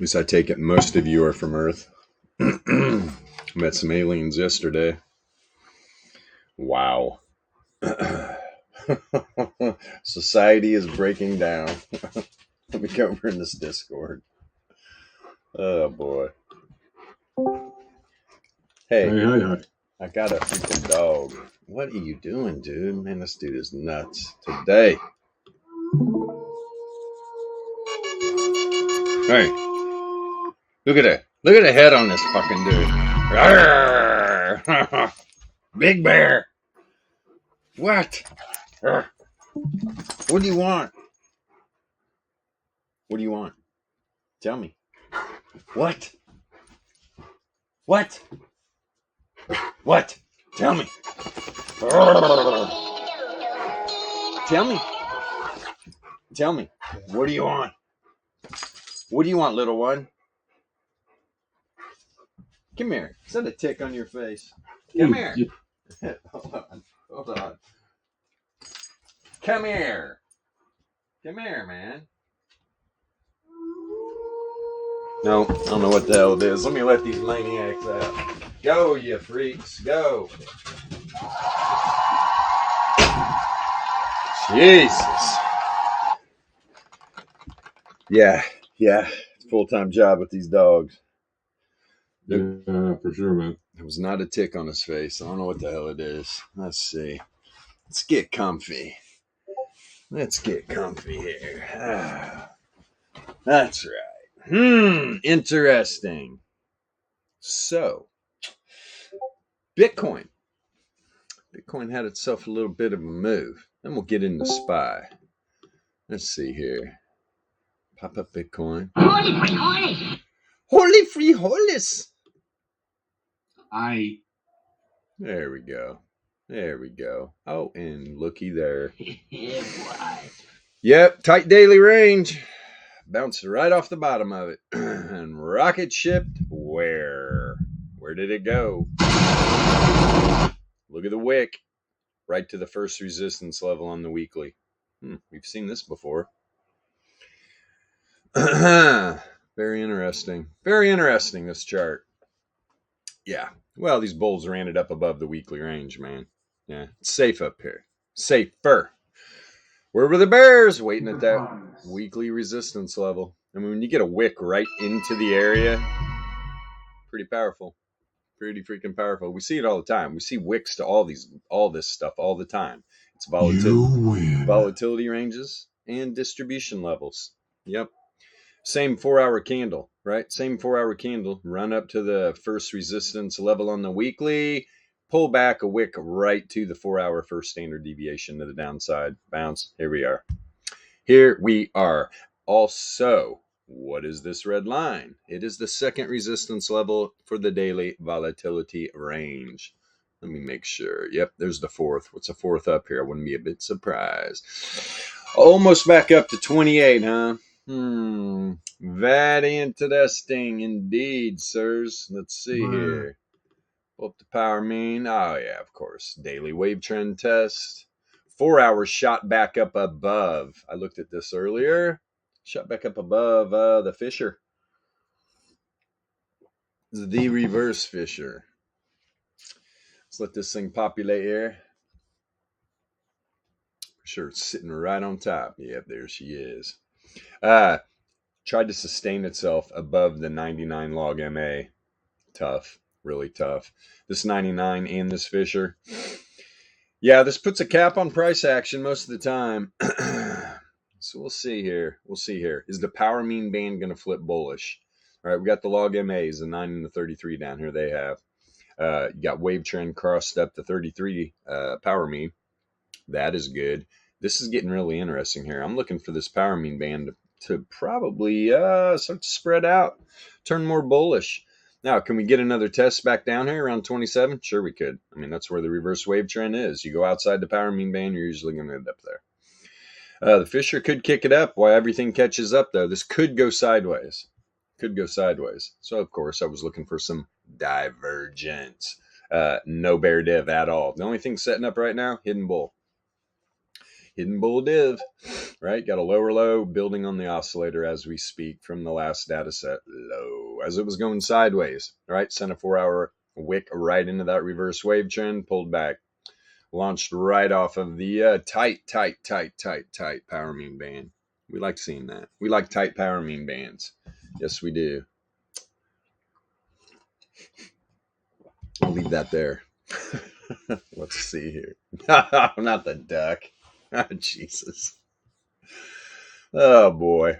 least I take it most of you are from Earth. Met some aliens yesterday. Wow. Society is breaking down. Let me go over in this Discord. Oh boy. Hey, I got a freaking dog. What are you doing, dude? Man, this dude is nuts today. Hey, look at that. Look at the head on this fucking dude. Big bear. What? What do you want? What do you want? Tell me. What? What? What? Tell me. Tell me. Tell me. What do you want? What do you want, little one? Come here. Is that a tick on your face? Come here. Hold on. Hold on. Come here. Come here, man. No, I don't know what the hell it is. Let me let these maniacs out. Go, you freaks. Go. Jesus. Yeah. Full-time job with these dogs. Yeah, for sure, man. It was not a tick on his face. I don't know what the hell it is. Let's see. Let's get comfy. Let's get comfy here. That's right. Interesting. So, Bitcoin. Bitcoin had itself a little bit of a move. Then we'll get into SPY. Let's see here. Pop up Bitcoin. Holy frijoles! Holy frijoles! There we go. There we go. Oh, and looky there. Yep, tight daily range. Bounced right off the bottom of it. And rocket shipped where? Where did it go? Look at the wick. Right to the first resistance level on the weekly. We've seen this before. Very interesting. Very interesting, this chart. Yeah. Well, these bulls ran it up above the weekly range, man. Yeah. It's safe up here. Safer. Where were the bears? Waiting at that weekly resistance level. I mean, when you get a wick right into the area, pretty powerful. Pretty freaking powerful. We see it all the time. We see wicks to all this stuff all the time. It's volatility ranges and distribution levels. Yep. Same 4-hour candle, right? Same 4-hour candle. Run up to the first resistance level on the weekly. Pull back a wick right to the 4-hour first standard deviation to the downside. Bounce. Here we are. Here we are. Also, what is this red line? It is the second resistance level for the daily volatility range. Let me make sure. Yep, there's the fourth. What's the fourth up here? I wouldn't be a bit surprised. Almost back up to 28, huh? Very interesting indeed, sirs. Let's see here. Pull up the power mean. Oh, yeah, of course. Daily wave trend test. 4 hours shot back up above. I looked at this earlier. Shot back up above the Fisher. The reverse Fisher. Let's let this thing populate here. For sure, it's sitting right on top. Yep, there she is. Tried to sustain itself above the 99 log MA. Tough. Really tough. This 99 and this Fisher. Yeah, this puts a cap on price action most of the time. So we'll see here. Is the power mean band going to flip bullish? All right, we got the log MAs, the 9 and the 33 down here. They have. You got wave trend crossed up the 33 power mean. That is good. This is getting really interesting here. I'm looking for this power mean band to probably start to spread out, turn more bullish. Now, can we get another test back down here around 27? Sure, we could. I mean, that's where the reverse wave trend is. You go outside the power mean band, you're usually going to end up there. The Fisher could kick it up while everything catches up, though. This could go sideways. So, of course, I was looking for some divergence. No bear div at all. The only thing setting up right now, hidden bull. Hidden bull div, right? Got a lower low building on the oscillator as we speak from the last data set low as it was going sideways, right? Sent a 4-hour wick right into that reverse wave trend, pulled back, launched right off of the tight power mean band. We like seeing that. We like tight power mean bands. Yes, we do. I'll leave that there. Let's see here. Not the duck. Oh, Jesus. Oh, boy.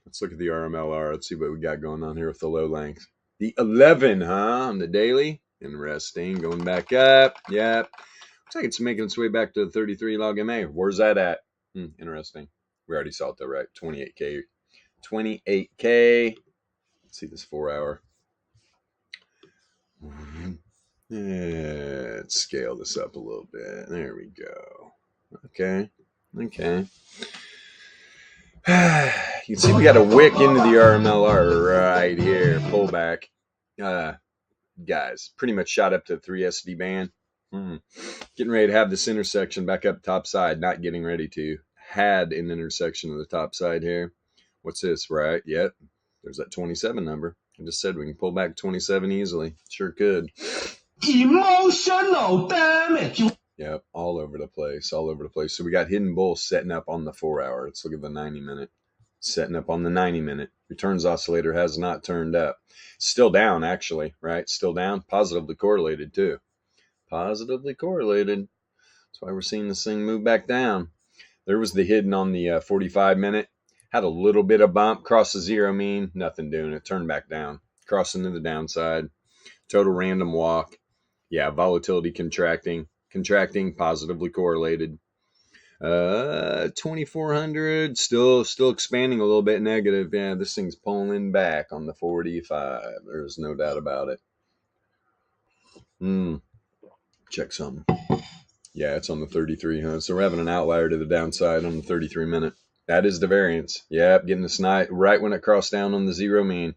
Let's look at the RMLR. Let's see what we got going on here with the low length. The 11, huh? On the daily. Interesting. Going back up. Yep. Looks like it's making its way back to the 33 log MA. Where's that at? Interesting. We already saw it though, right? 28K. 28K. Let's see this 4-hour. Let's scale this up a little bit. There we go. Okay. You can see we got a wick into the RMLR right here. Pullback. Guys, pretty much shot up to the 3 SD band. Getting ready to have this intersection back up top side. Not getting ready to. Had an intersection of the top side here. What's this, right? Yep. There's that 27 number. I just said we can pull back 27 easily. Sure could. Emotional damage. Yep, all over the place, all over the place. So we got hidden bulls setting up on the 4-hour. Let's look at the 90-minute. Setting up on the 90-minute. Returns oscillator has not turned up. Still down, actually, right? Still down. Positively correlated, too. Positively correlated. That's why we're seeing this thing move back down. There was the hidden on the 45-minute. Had a little bit of bump. Cross the zero mean. Nothing doing it. Turned back down. Crossing to the downside. Total random walk. Yeah, volatility contracting. Contracting, positively correlated. 2400, still expanding a little bit negative. Yeah, this thing's pulling back on the 45. There's no doubt about it. Check something. Yeah, it's on the 33, huh? So we're having an outlier to the downside on the 33-minute. That is the variance. Yep, getting the snipe right when it crossed down on the zero mean.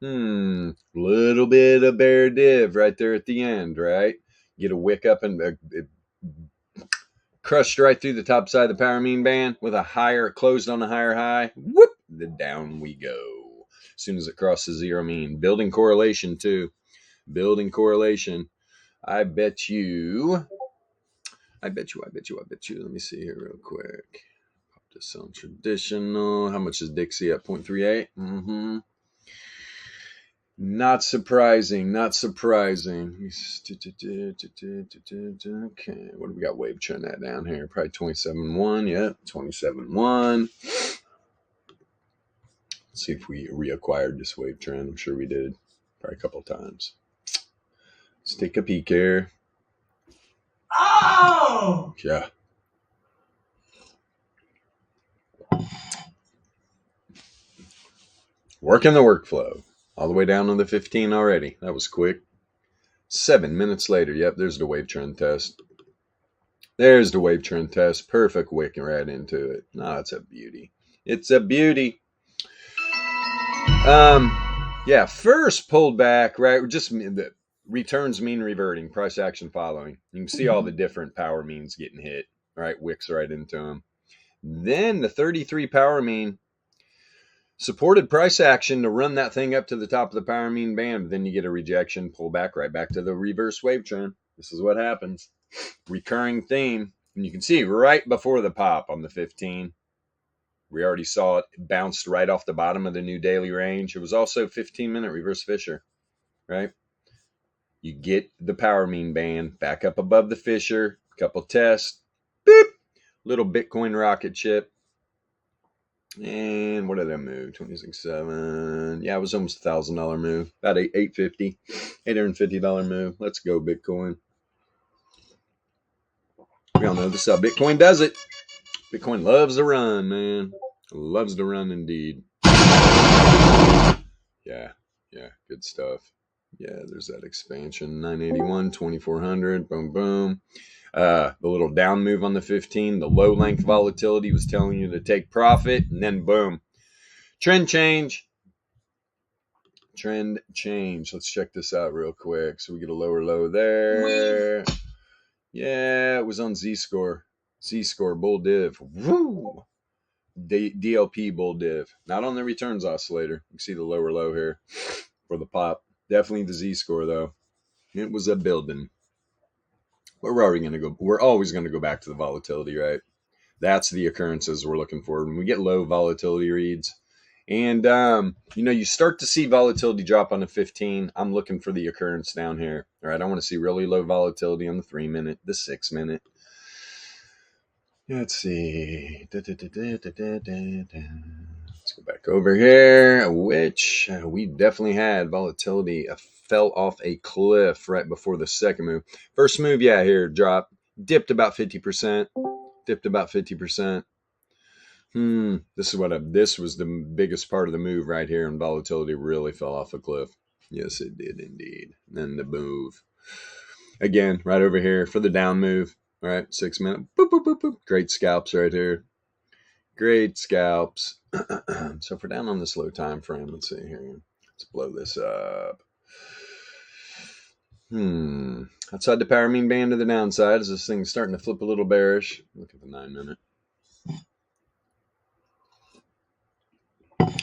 Little bit of bear div right there at the end, right? Get a wick up and it crushed right through the top side of the power mean band with a higher, closed on a higher high. Whoop! The down we go. As soon as it crosses zero mean. Building correlation too. Building correlation. I bet you. Let me see here real quick. Pop this on traditional. How much is Dixie at 0.38? Not surprising. Okay, what do we got wave trend at down here? Probably 27.1. Yep, 27.1. Let's see if we reacquired this wave trend. I'm sure we did. Probably a couple times. Let's take a peek here. Oh! Yeah. Working the workflow. All the way down to the 15 already. That was quick. 7 minutes later. Yep, there's the wave trend test. There's the wave trend test. Perfect wick right into it. Oh, it's a beauty. It's a beauty. Yeah, first pulled back, right? Just the returns mean reverting, price action following. You can see all the different power means getting hit, right? Wicks right into them. Then the 33 power mean supported price action to run that thing up to the top of the power mean band. But then you get a rejection, pull back right back to the reverse wave trend. This is what happens. Recurring theme. And you can see right before the pop on the 15. We already saw it bounced right off the bottom of the new daily range. It was also 15-minute reverse Fisher, right? You get the power mean band back up above the Fisher, couple tests, boop, little Bitcoin rocket ship. And what did I move? 26.7. Yeah, it was almost $1,000 move. About $850 move. Let's go, Bitcoin. We all know this is how Bitcoin does it. Bitcoin loves to run, man. Loves to run indeed. Yeah, good stuff. Yeah, there's that expansion. 981, 2400, boom, boom. The little down move on the 15, the low length volatility was telling you to take profit, and then boom. Trend change. Let's check this out real quick. So we get a lower low there. Yeah, it was on Z-score. Z-score bull div. Woo! DLP bull div. Not on the returns oscillator. You can see the lower low here for the pop. Definitely the Z-score though. It was a building. But we're already going to go. We're always going to go back to the volatility, right? That's the occurrences we're looking for. When we get low volatility reads, and you start to see volatility drop on the 15. I'm looking for the occurrence down here. All right, I want to see really low volatility on the 3 minute, the 6 minute. Let's see. Let's go back over here, which we definitely had volatility fell off a cliff right before the second move. First move, yeah, here dropped, dipped about 50%. Dipped about 50%. This was the biggest part of the move right here, and volatility really fell off a cliff. Yes, it did indeed. And then the move again right over here for the down move. All right, 6 minute. Boop, boop, boop, boop. Great scalps right here. Great scalps. So if we're down on this low time frame, let's see here. Let's blow this up. Outside the power mean band to the downside as this thing's starting to flip a little bearish. Look at the 9 minute.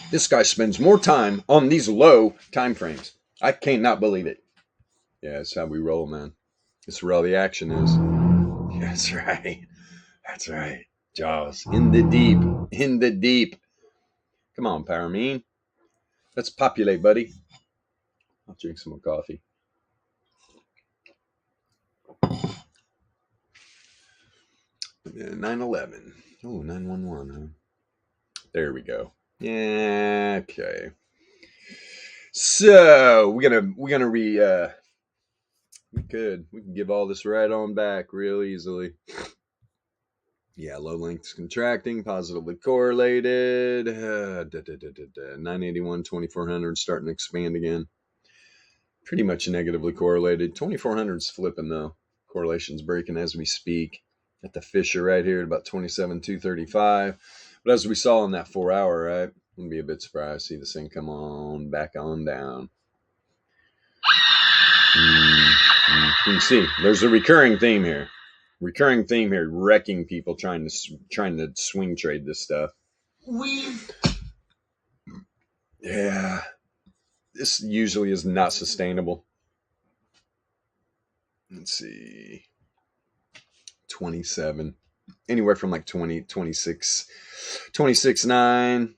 This guy spends more time on these low time frames. I cannot believe it. Yeah, that's how we roll, man. That's where all the action is. That's right. That's right. Jaws in the deep. In the deep. Come on, Power Mean. Let's populate, buddy. I'll drink some more coffee. Yeah, 911. Oh, 911, huh? There we go. Yeah, okay. So we can give all this right on back real easily. Yeah, low lengths contracting, positively correlated. 981, 2400 starting to expand again. Pretty much negatively correlated. 2400's flipping though. Correlation's breaking as we speak. At the Fisher right here at about 27,235. But as we saw in that 4 hour, right? Wouldn't be a bit surprised to see this thing come on back on down. You can see there's a recurring theme here. Wrecking people trying to swing trade this stuff. Yeah. This usually is not sustainable. Let's see. 27. Anywhere from like 20, 26, 26.9.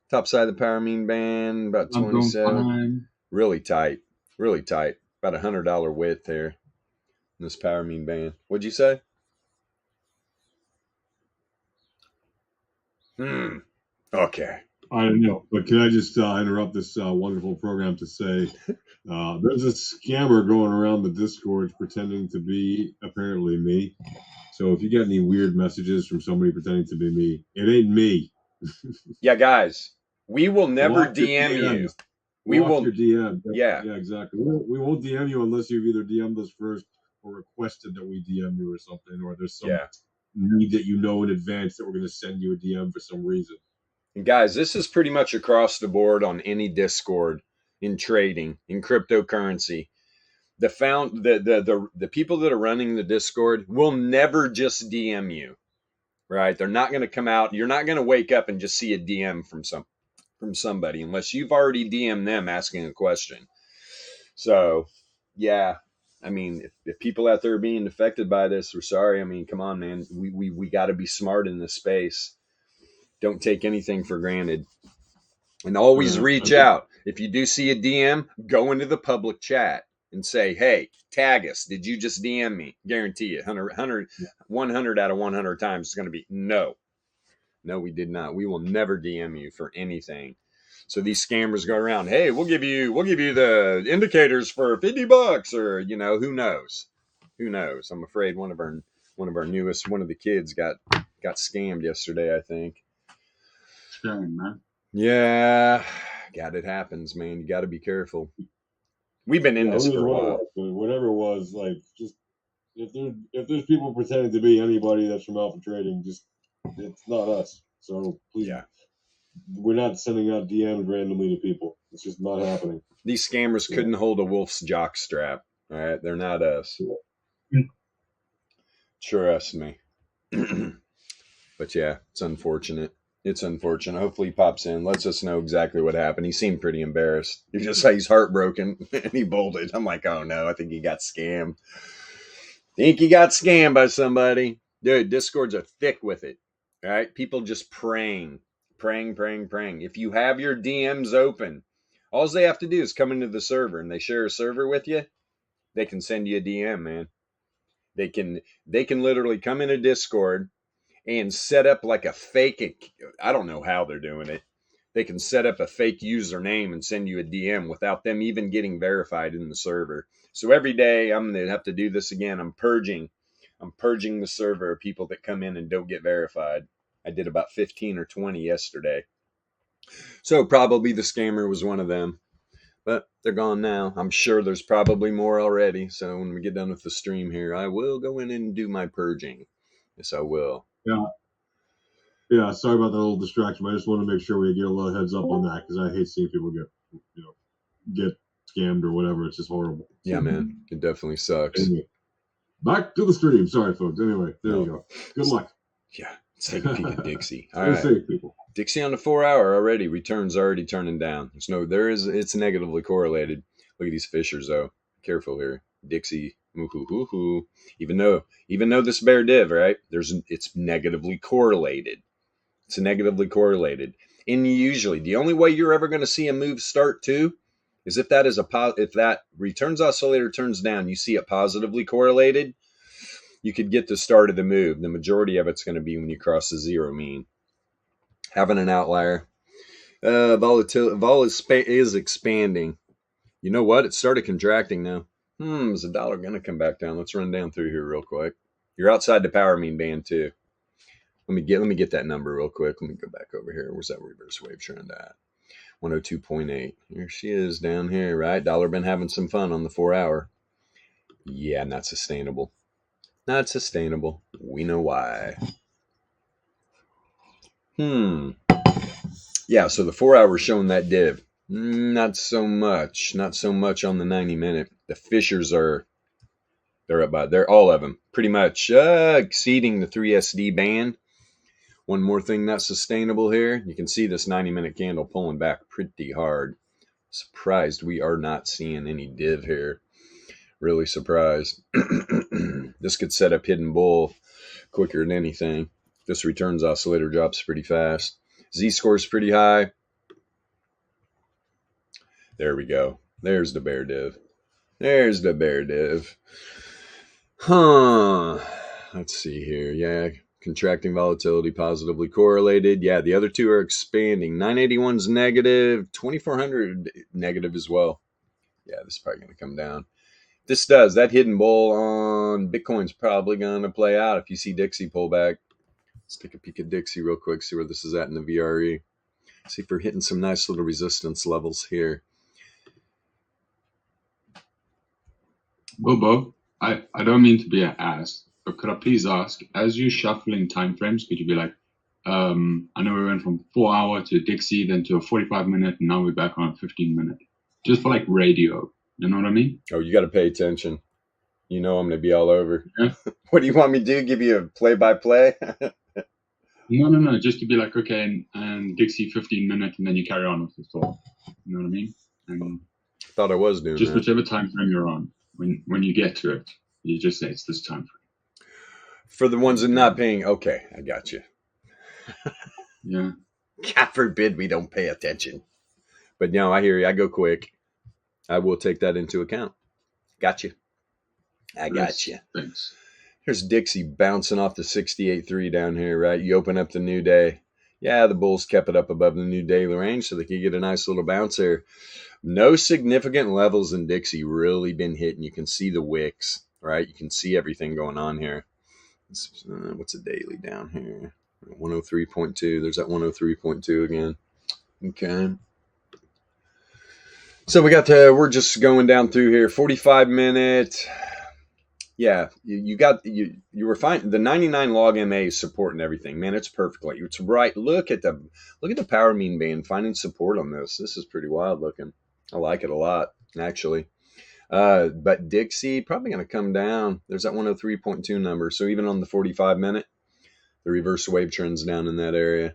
Top side of the power mean band, about 27. Really tight. Really tight. About $100 width there in this power mean band. What'd you say? Okay. I don't know, but can I just interrupt this wonderful program to say there's a scammer going around the Discord pretending to be apparently me. So if you get any weird messages from somebody pretending to be me, it ain't me. Yeah, guys, we will never DM you. We will your DM. Yeah, exactly. We won't DM you unless you've either DM'd us first or requested that we DM you or something, or there's some need that you know in advance that we're going to send you a DM for some reason. And guys, this is pretty much across the board on any Discord in trading, in cryptocurrency. The people that are running the Discord will never just DM you, right? They're not going to come out. You're not going to wake up and just see a DM from somebody unless you've already DM'd them asking a question. So, yeah, I mean, if people out there are being affected by this, we're sorry. I mean, come on, man. We got to be smart in this space. Don't take anything for granted. And always reach out. If you do see a DM, go into the public chat and say, hey, tag us. Did you just DM me? Guarantee you, 100 out of 100 times it's going to be no. No, we did not. We will never DM you for anything. So these scammers go around, hey, we'll give you the indicators for $50 or, who knows? Who knows? I'm afraid one of our newest, one of the kids got scammed yesterday, I think. Shame, man. Yeah, God, it happens, man. You got to be careful. We've been in this for a while. Whatever it was, like, just if there's people pretending to be anybody that's from Alpha Trading, just it's not us. So please, we're not sending out DMs randomly to people. It's just not happening. These scammers couldn't hold a wolf's jock strap. All right, they're not us. Trust me. But yeah, it's unfortunate. It's unfortunate. Hopefully he pops in, lets us know exactly what happened. He seemed pretty embarrassed. He just said he's heartbroken and he bolted. I'm like, oh no, I think he got scammed. Think he got scammed by somebody. Dude, Discords are thick with it. All right. People just praying. If you have your DMs open, all they have to do is come into the server and they share a server with you. They can send you a DM, man. They can literally come into Discord and set up like a fake, I don't know how they're doing it. They can set up a fake username and send you a DM without them even getting verified in the server. So every day I'm going to have to do this again. I'm purging the server of people that come in and don't get verified. I did about 15 or 20 yesterday. So probably the scammer was one of them. But they're gone now. I'm sure there's probably more already. So when we get done with the stream here, I will go in and do my purging. Yes, I will. Yeah, sorry about that little distraction. But I just want to make sure we get a little heads up on that because I hate seeing people get scammed or whatever. It's just horrible. Yeah, man, it definitely sucks. Anyway, back to the stream. Sorry, folks. Anyway, there you go. Good luck. Yeah, let's take a peek at Dixie. All Stay right, safe, people. Dixie on the 4 hour already. Returns already turning down. It's negatively correlated. Look at these fishers though. Careful here, Dixie. Even though this bear div, right? It's negatively correlated. It's negatively correlated. And usually the only way you're ever going to see a move start to is if that returns oscillator turns down, you see it positively correlated, you could get the start of the move. The majority of it's going to be when you cross the zero mean. Having an outlier. Vol is expanding. You know what? It started contracting now. Is the dollar going to come back down? Let's run down through here real quick. You're outside the power mean band too. Let me get that number real quick. Let me go back over here. Where's that reverse wave trend at? 102.8. Here she is down here, right? Dollar been having some fun on the 4 hour. Yeah, not sustainable. Not sustainable. We know why. Yeah, so the 4 hour showing that div. Not so much. Not so much on the 90 minute. The fishers they're all of them pretty much exceeding the 3SD band. One more thing that's sustainable here. You can see this 90-minute candle pulling back pretty hard. Surprised we are not seeing any div here. Really surprised. This could set up hidden bull quicker than anything. This returns oscillator drops pretty fast. Z-score's pretty high. There we go. There's the bear div. There's the bear div. Let's see here. Yeah. Contracting volatility positively correlated. Yeah, the other two are expanding. 981's negative, 2400 negative as well. Yeah, this is probably going to come down. This does. That hidden bull on Bitcoin's probably going to play out if you see Dixie pull back. Let's take a peek at Dixie real quick, see where this is at in the VRE. See if we're hitting some nice little resistance levels here. Bilbo, I don't mean to be an ass, but could I please ask, as you're shuffling timeframes, could you be like, I know we went from 4 hour to Dixie, then to a 45-minute, and now we're back on a 15-minute. Just for like radio. You know what I mean? Oh, you got to pay attention. You know I'm going to be all over. Yeah. What do you want me to do? Give you a play-by-play? No. Just to be like, okay, and Dixie 15-minute, and then you carry on with the thought. You know what I mean? And thought I was doing just that. whichever time frame you're on. When you get to it, you just say it's this time frame. For the ones that are not paying, okay, I got you. Yeah. God forbid we don't pay attention. But no, I hear you. I go quick. I will take that into account. Got you. I got you. Thanks. Here's Dixie bouncing off the 68.3 down here, right? You open up the new day. Yeah, the bulls kept it up above the new daily range so they could get a nice little bounce there. No significant levels in Dixie really been hitting. You can see the wicks, right? You can see everything going on here. What's a daily down here? 103.2. There's that 103.2 again. Okay. So we're just going down through here. 45 minute. Yeah, you were fine. The 99 log MA is supporting everything, man. It's perfect. Like it's right. Look at the power mean band finding support on this. This is pretty wild looking. I like it a lot, actually. But Dixie probably going to come down. There's that 103.2 number. So even on the 45 minute, The reverse wave trend's down in that area.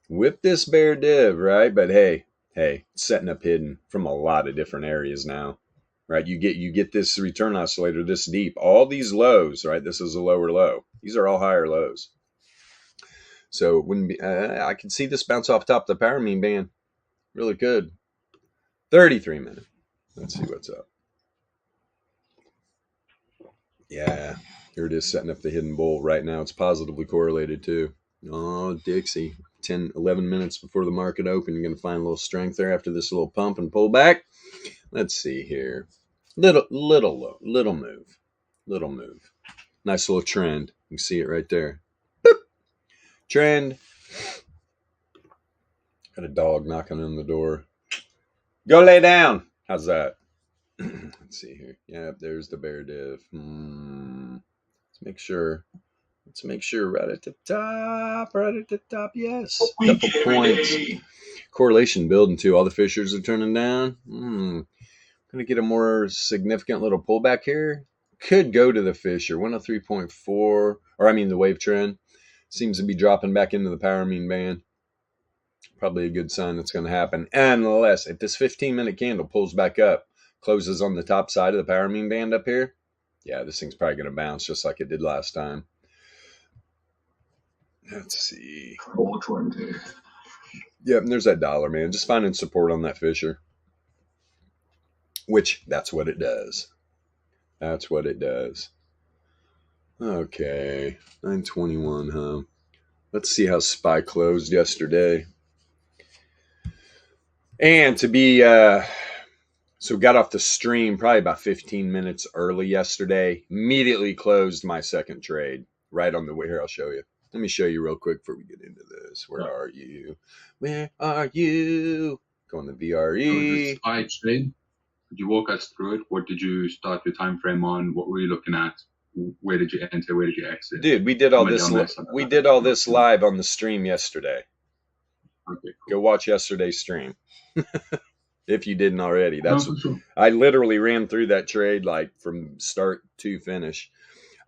With this bear div, right? But hey, it's setting up hidden from a lot of different areas now, right? You get this return oscillator this deep. All these lows, right? This is a lower low. These are all higher lows. So it wouldn't be. I can see this bounce off top of the power mean band. Really good. 33 minute. Let's see what's up. Yeah, here it is setting up the hidden bull right now. It's positively correlated too. Oh, Dixie. 10, 11 minutes before the market open. You're going to find a little strength there after this little pump and pull back. Let's see here. Little move. Nice little trend. You can see it right there. Boop. Trend. Got a dog knocking on the door. Go lay down. How's that? Let's see here. Yeah, there's the bear div. Let's make sure right at the top. Yes. Couple points. Correlation building too. All the fishers are turning down. Gonna get a more significant little pullback here. Could go to the fisher. 103.4, or I mean the wave trend seems to be dropping back into the power mean band. Probably a good sign that's going to happen. Unless if this 15-minute candle pulls back up, closes on the top side of the power mean band up here, yeah, this thing's probably going to bounce just like it did last time. Let's see. 420. Yep, and there's that dollar, man. Just finding support on that fisher. Which, that's what it does. That's what it does. Okay, 921, huh? Let's see how SPY closed yesterday. And to be, so got off the stream probably about 15 minutes early yesterday. Immediately closed my second trade right on the way here. I'll show you. Let me show you real quick before we get into this. Where are you? Where are you? Go on the VRE. SPY trade. Could you walk us through it? What did you start your time frame on? What were you looking at? Where did you enter? Where did you exit? Dude, we did all this. We did all this live on the stream yesterday. Okay, cool. Go watch yesterday's stream. If you didn't already. That's sure. I literally ran through that trade like from start to finish.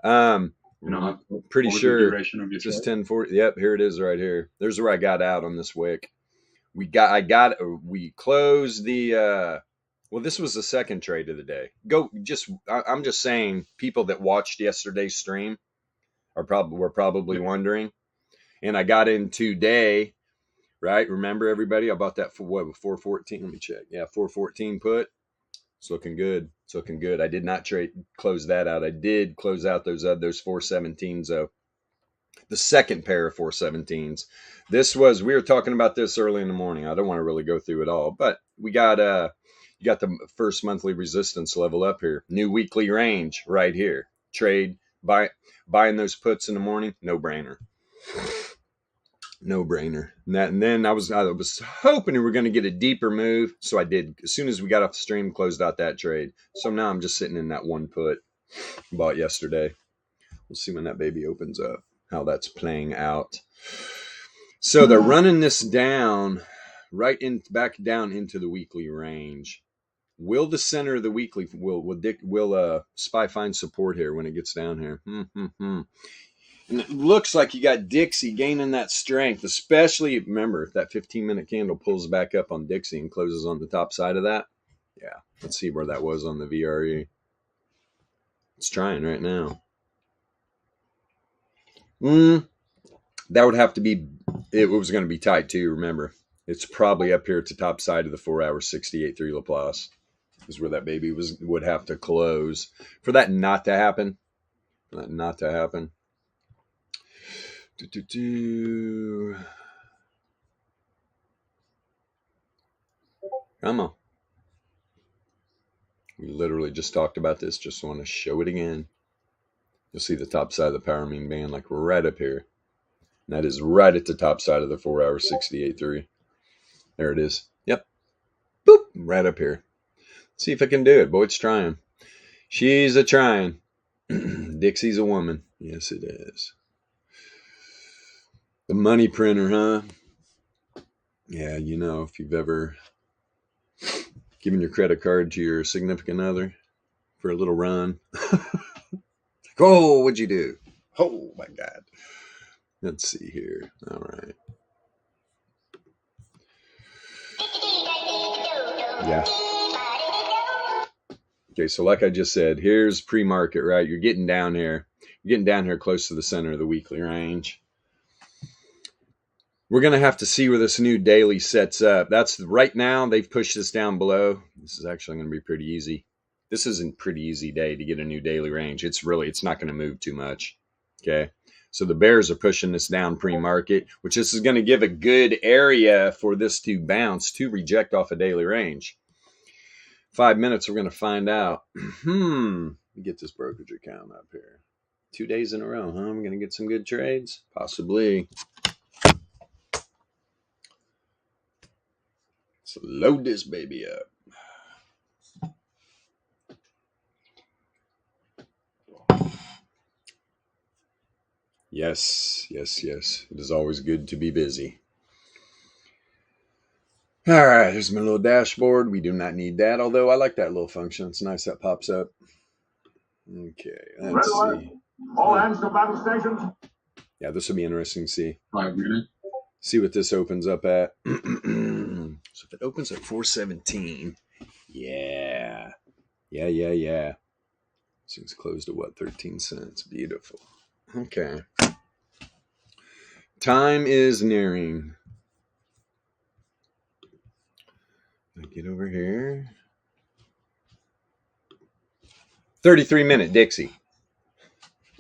Pretty sure just 1040. Yep, here it is right here. There's where I got out on this wick. We closed the well, this was the second trade of the day. I'm just saying, people that watched yesterday's stream were probably wondering. And I got in today, right? Remember, everybody, I bought that for what, 414? Let me check. Yeah, 414 put. It's looking good. I did not close that out. I did close out those 417s though. The second pair of 417s. We were talking about this early in the morning. I don't want to really go through it all, but we got you got the first monthly resistance level up here. New weekly range right here. Trade, buying those puts in the morning, no brainer. And then I was hoping we were going to get a deeper move, so I did. As soon as we got off the stream, closed out that trade. So now I'm just sitting in that one put bought yesterday. We'll see when that baby opens up, how that's playing out. So they're running this down, back down into the weekly range. Will the center of the weekly will SPY find support here when it gets down here? And it looks like you got Dixie gaining that strength, especially, remember, if that 15-minute candle pulls back up on Dixie and closes on the top side of that. Yeah, let's see where that was on the VRE. It's trying right now. That would have to be, it was going to be tight too, remember. It's probably up here at the top side of the 4-hour 68.3 Laplace is where that baby would have to close. For that not to happen. Come on. We literally just talked about this. Just want to show it again. You'll see the top side of the power mean band like right up here. And that is right at the top side of the 4-hour 68.3. There it is. Yep. Boop. Right up here. Let's see if I can do it. Boy, it's trying. She's a trying. Dixie's a woman. Yes, it is. The money printer, huh? Yeah, you know, if you've ever given your credit card to your significant other for a little run. Oh, what'd you do? Oh my God. Let's see here. All right. Yeah. Okay, so like I just said, here's pre-market, right? You're getting down here. You're getting down here close to the center of the weekly range. We're going to have to see where this new daily sets up. That's right now. They've pushed this down below. This is actually going to be pretty easy. This isn't a pretty easy day to get a new daily range. It's not going to move too much. Okay. So the bears are pushing this down pre-market, which this is going to give a good area for this to bounce to reject off a daily range. 5 minutes, we're going to find out. Let me get this brokerage account up here. 2 days in a row, huh? I'm going to get some good trades? Possibly. Let's load this baby up. Yes, yes, yes. It is always good to be busy. All right, here's my little dashboard. We do not need that, although I like that little function. It's nice that pops up. Okay, let's see. All hands to battle stations. Yeah, this will be interesting to see. 5 minutes. See what this opens up at. So if it opens at 417, yeah. This thing's closed at what, 13 cents? Beautiful. Okay. Time is nearing. Get over here. 33-minute Dixie.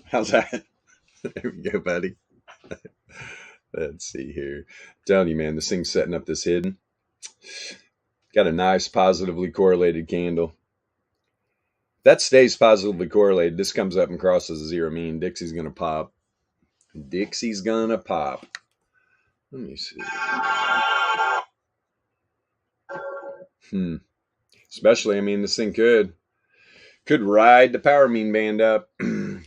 How's that? There we go, buddy. Let's see here. I'm telling you, man, this thing's setting up this hidden. Got a nice positively correlated candle. If that stays positively correlated, this comes up and crosses a zero mean. Dixie's going to pop. Dixie's going to pop. Let me see. Especially, I mean, this thing could ride the power mean band up.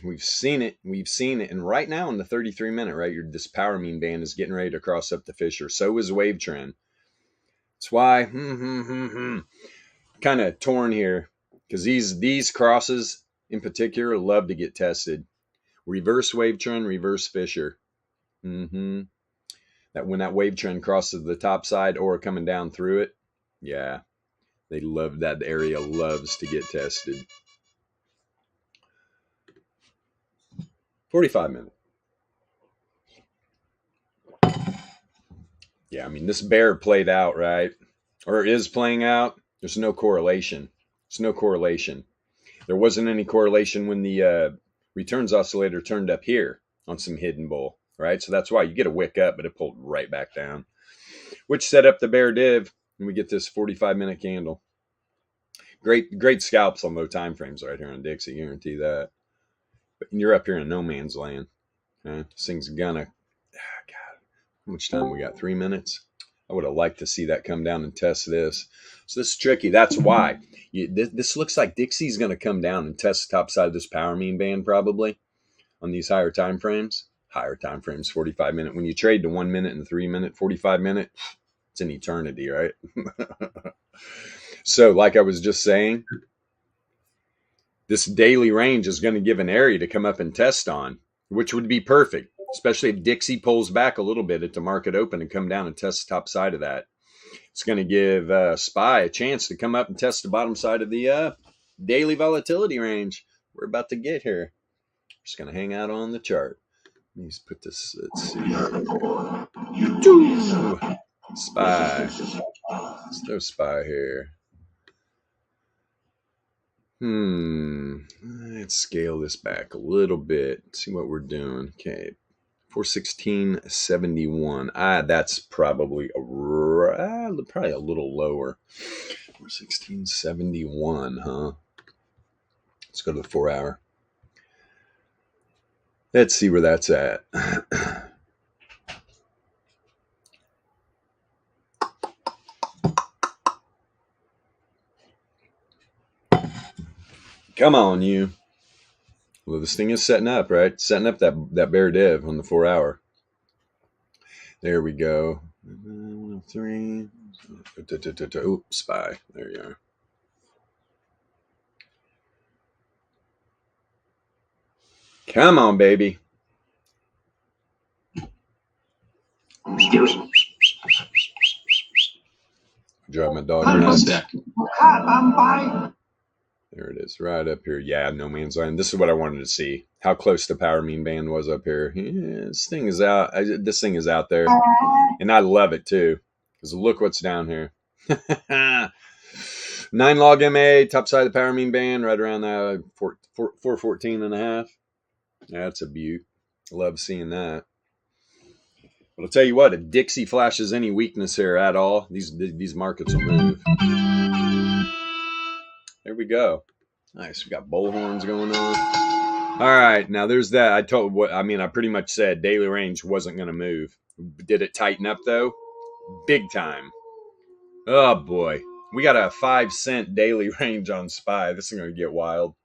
We've seen it. And right now in the 33-minute, right, this power mean band is getting ready to cross up the Fisher. So is wave trend. That's why kind of torn here, because these crosses in particular love to get tested. Reverse wave trend, reverse Fisher. That when that wave trend crosses the top side or coming down through it, yeah, they love that area. Loves to get tested. 45 minutes. Yeah, I mean, this bear played out, right? Or is playing out. There's no correlation. There wasn't any correlation when the returns oscillator turned up here on some hidden bull, right? So that's why you get a wick up, but it pulled right back down, which set up the bear div, and we get this 45-minute candle. Great scalps on low time frames right here on Dixie, guarantee that. But you're up here in no man's land. Okay? This thing's gonna. God, how much time we got? 3 minutes. I would have liked to see that come down and test this. So this is tricky. That's why this looks like Dixie's going to come down and test the top side of this power mean band probably on these higher time frames. 45-minute. When you trade to 1 minute and 3 minute, 45-minute, it's an eternity, right? So like I was just saying, this daily range is going to give an area to come up and test on, which would be perfect, especially if Dixie pulls back a little bit at the market open and come down and test the top side of that. It's going to give SPY a chance to come up and test the bottom side of the daily volatility range. We're about to get here. Just going to hang out on the chart. Let me just put this, let's see. SPY. Let's throw SPY here. Let's scale this back a little bit. See what we're doing. Okay. 416.71. That's probably probably a little lower. 416.71, huh? Let's go to the 4 hour. Let's see where that's at. Come on, you. Well, this thing is setting up, right? Setting up that bear div on the 4 hour. There we go. 103. Oops, SPY. There you are. Come on, baby. Drive my dog One nuts. sec. There it is, right up here. Yeah, no man's land. This is what I wanted to see. How close the power mean band was up here. Yeah, this thing is out. This thing is out there, and I love it too. Because look what's down here. 9 log MA, top side of the power mean band, right around 414 and a half. That's a beaut. Love seeing that. But I'll tell you what, if Dixie flashes any weakness here at all, these markets will move. There we go. Nice. We got bull horns going on. All right, now there's that. I pretty much said daily range wasn't going to move. Did it tighten up though? Big time. Oh boy. We got a 5-cent daily range on SPY. This is going to get wild.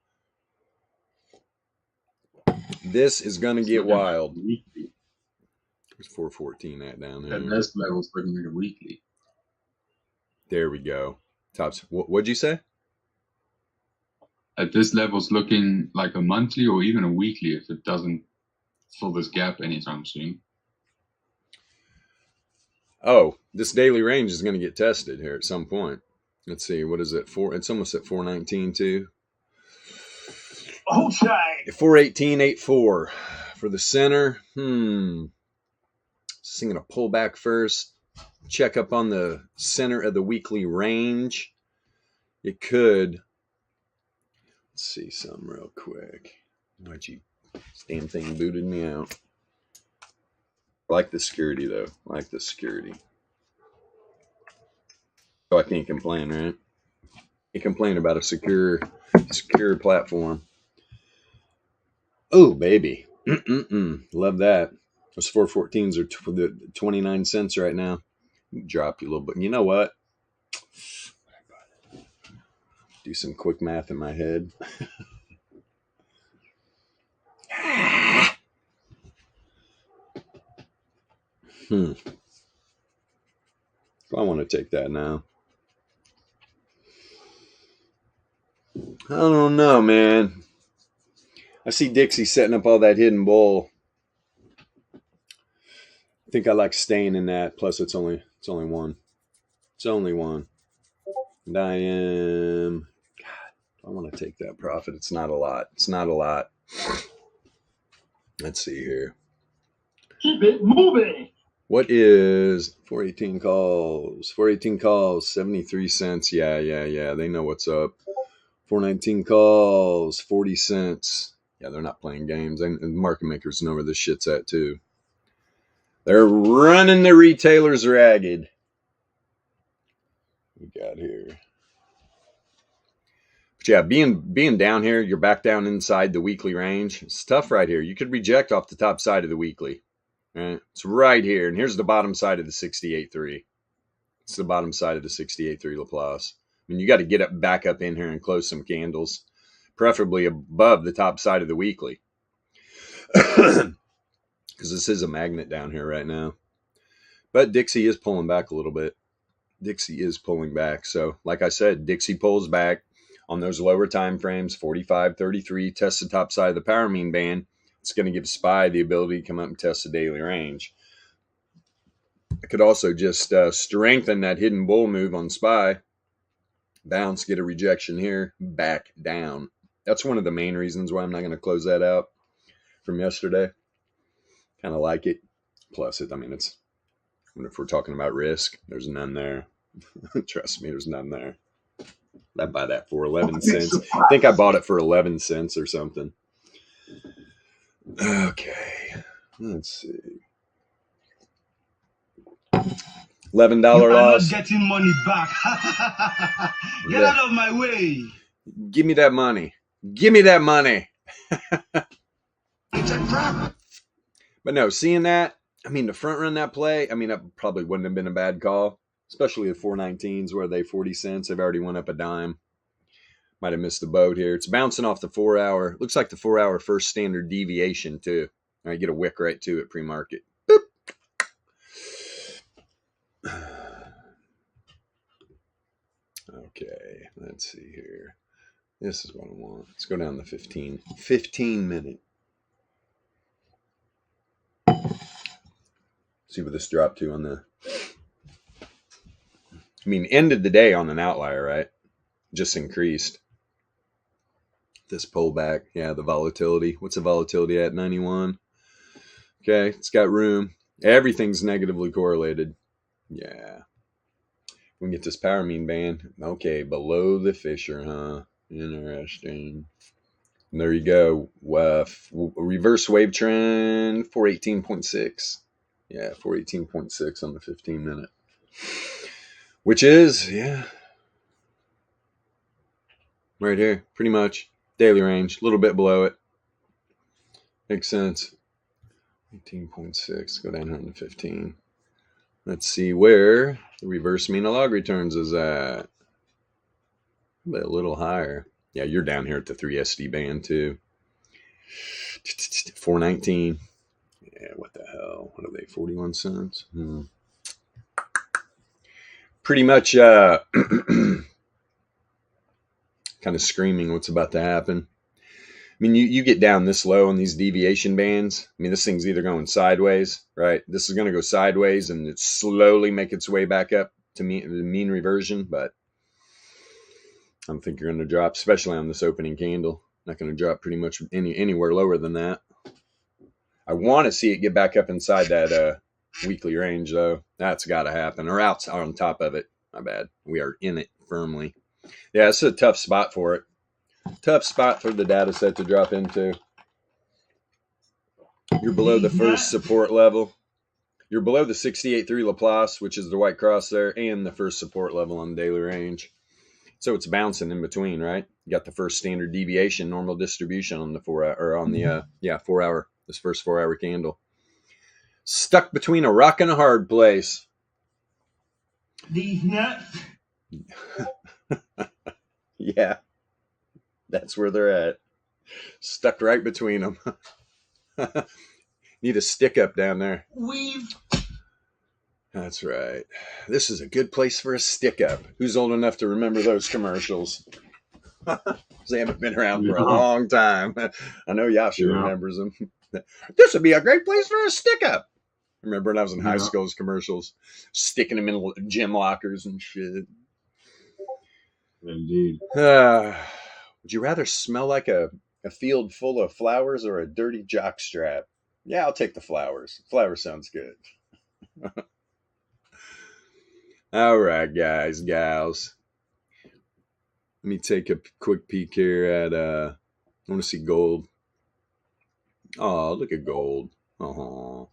This is going to get wild. Weekly. There's 414 at down there. At this level, it's looking like a weekly. There we go. Tops. What'd you say? At this level, it's looking like a monthly or even a weekly if it doesn't fill this gap anytime soon. Oh, this daily range is going to get tested here at some point. Let's see. What is it? It's almost at 419 too. Okay. 418.84 for the center. Just going to pull back first. Check up on the center of the weekly range. It could. Let's see something real quick. This damn thing booted me out. I like the security though. I like the security. So I can't complain, right? Can't complain about a secure platform. Oh, baby. Love that. Those 414s are 29 cents right now. Drop you a little bit. You know what? Do some quick math in my head. I want to take that now. I don't know, man. I see Dixie setting up all that hidden bull. I think I like staying in that. Plus, it's only one. It's only one. And I am. God, I want to take that profit. It's not a lot. It's not a lot. Let's see here. Keep it moving. What is 418 calls? 418 calls, 73 cents. Yeah. They know what's up. 419 calls, 40 cents. Yeah, they're not playing games. And market makers know where this shit's at too. They're running the retailers ragged. We got here. But yeah, being down here, you're back down inside the weekly range. It's tough right here. You could reject off the top side of the weekly. Right? It's right here. And here's the bottom side of the 68.3. It's the bottom side of the 68.3 Laplace. I mean, you got to get back up in here and close some candles, preferably above the top side of the weekly. Because this is a magnet down here right now. But Dixie is pulling back a little bit. Dixie is pulling back. So, like I said, Dixie pulls back on those lower time frames, 45, 33, test the top side of the power mean band. It's going to give SPY the ability to come up and test the daily range. I could also just strengthen that hidden bull move on SPY. Bounce, get a rejection here, back down. That's one of the main reasons why I'm not going to close that out from yesterday. Kind of like it. Plus, if we're talking about risk, there's none there. Trust me, there's none there. I buy that for 11 cents. I think I bought it for 11 cents or something. Okay, let's see. $11 loss. Not getting money back. Get out of my way. Give me that money. Give me that money. It's a trap. But no, seeing that, I mean, to front run that play, I mean, that probably wouldn't have been a bad call, especially the 419s where they 40 cents. They've already went up a dime. Might have missed the boat here. It's bouncing off the 4 hour. Looks like the 4 hour first standard deviation too. All right, get a wick right to it pre-market. Boop. Okay, let's see here. This is what I want. Let's go down to 15 minute. See what this dropped to on the. I mean, ended the day on an outlier, right? Just increased. This pullback, yeah, the volatility. What's the volatility at? 91. Okay, it's got room. Everything's negatively correlated. Yeah. We can get this power mean band. Okay, below the Fisher, huh? Interesting. And there you go. Reverse wave trend, 418.6. Yeah, 418.6 on the 15-minute. Which is, yeah, right here, pretty much. Daily range, a little bit below it. Makes sense. 18.6, go down here on the 15. Let's see where the reverse mean of log returns is at. A little higher. Yeah, you're down here at the 3 SD band too. 419. Yeah, what the hell? What are they? 41 cents? Pretty much kind of screaming what's about to happen. I mean, you get down this low on these deviation bands. I mean, this thing's either going sideways, right? This is going to go sideways and it slowly make its way back up to the mean reversion, but I don't think you're going to drop, especially on this opening candle. Not going to drop pretty much anywhere lower than that. I want to see it get back up inside that weekly range, though. That's got to happen. Or out on top of it. My bad. We are in it firmly. Yeah, it's a tough spot for it. Tough spot for the data set to drop into. You're below the first support level. You're below the 68.3 Laplace, which is the white cross there, and the first support level on the daily range. So it's bouncing in between, right? You got the first standard deviation, normal distribution on the 4 hour, or on the 4 hour, this first 4 hour candle. Stuck between a rock and a hard place. These nuts. Yeah. That's where they're at. Stuck right between them. Need a stick up down there. That's right. This is a good place for a stick up. Who's old enough to remember those commercials? They haven't been around for a long time. I know Yasha remembers them. This would be a great place for a stick up. Remember when I was in high school, those commercials, sticking them in gym lockers and shit. Indeed. Would you rather smell like a field full of flowers or a dirty jockstrap? Yeah, I'll take the flowers. Flower sounds good. All right, guys, gals. Let me take a quick peek here at, I want to see gold. Oh, look at gold. Oh,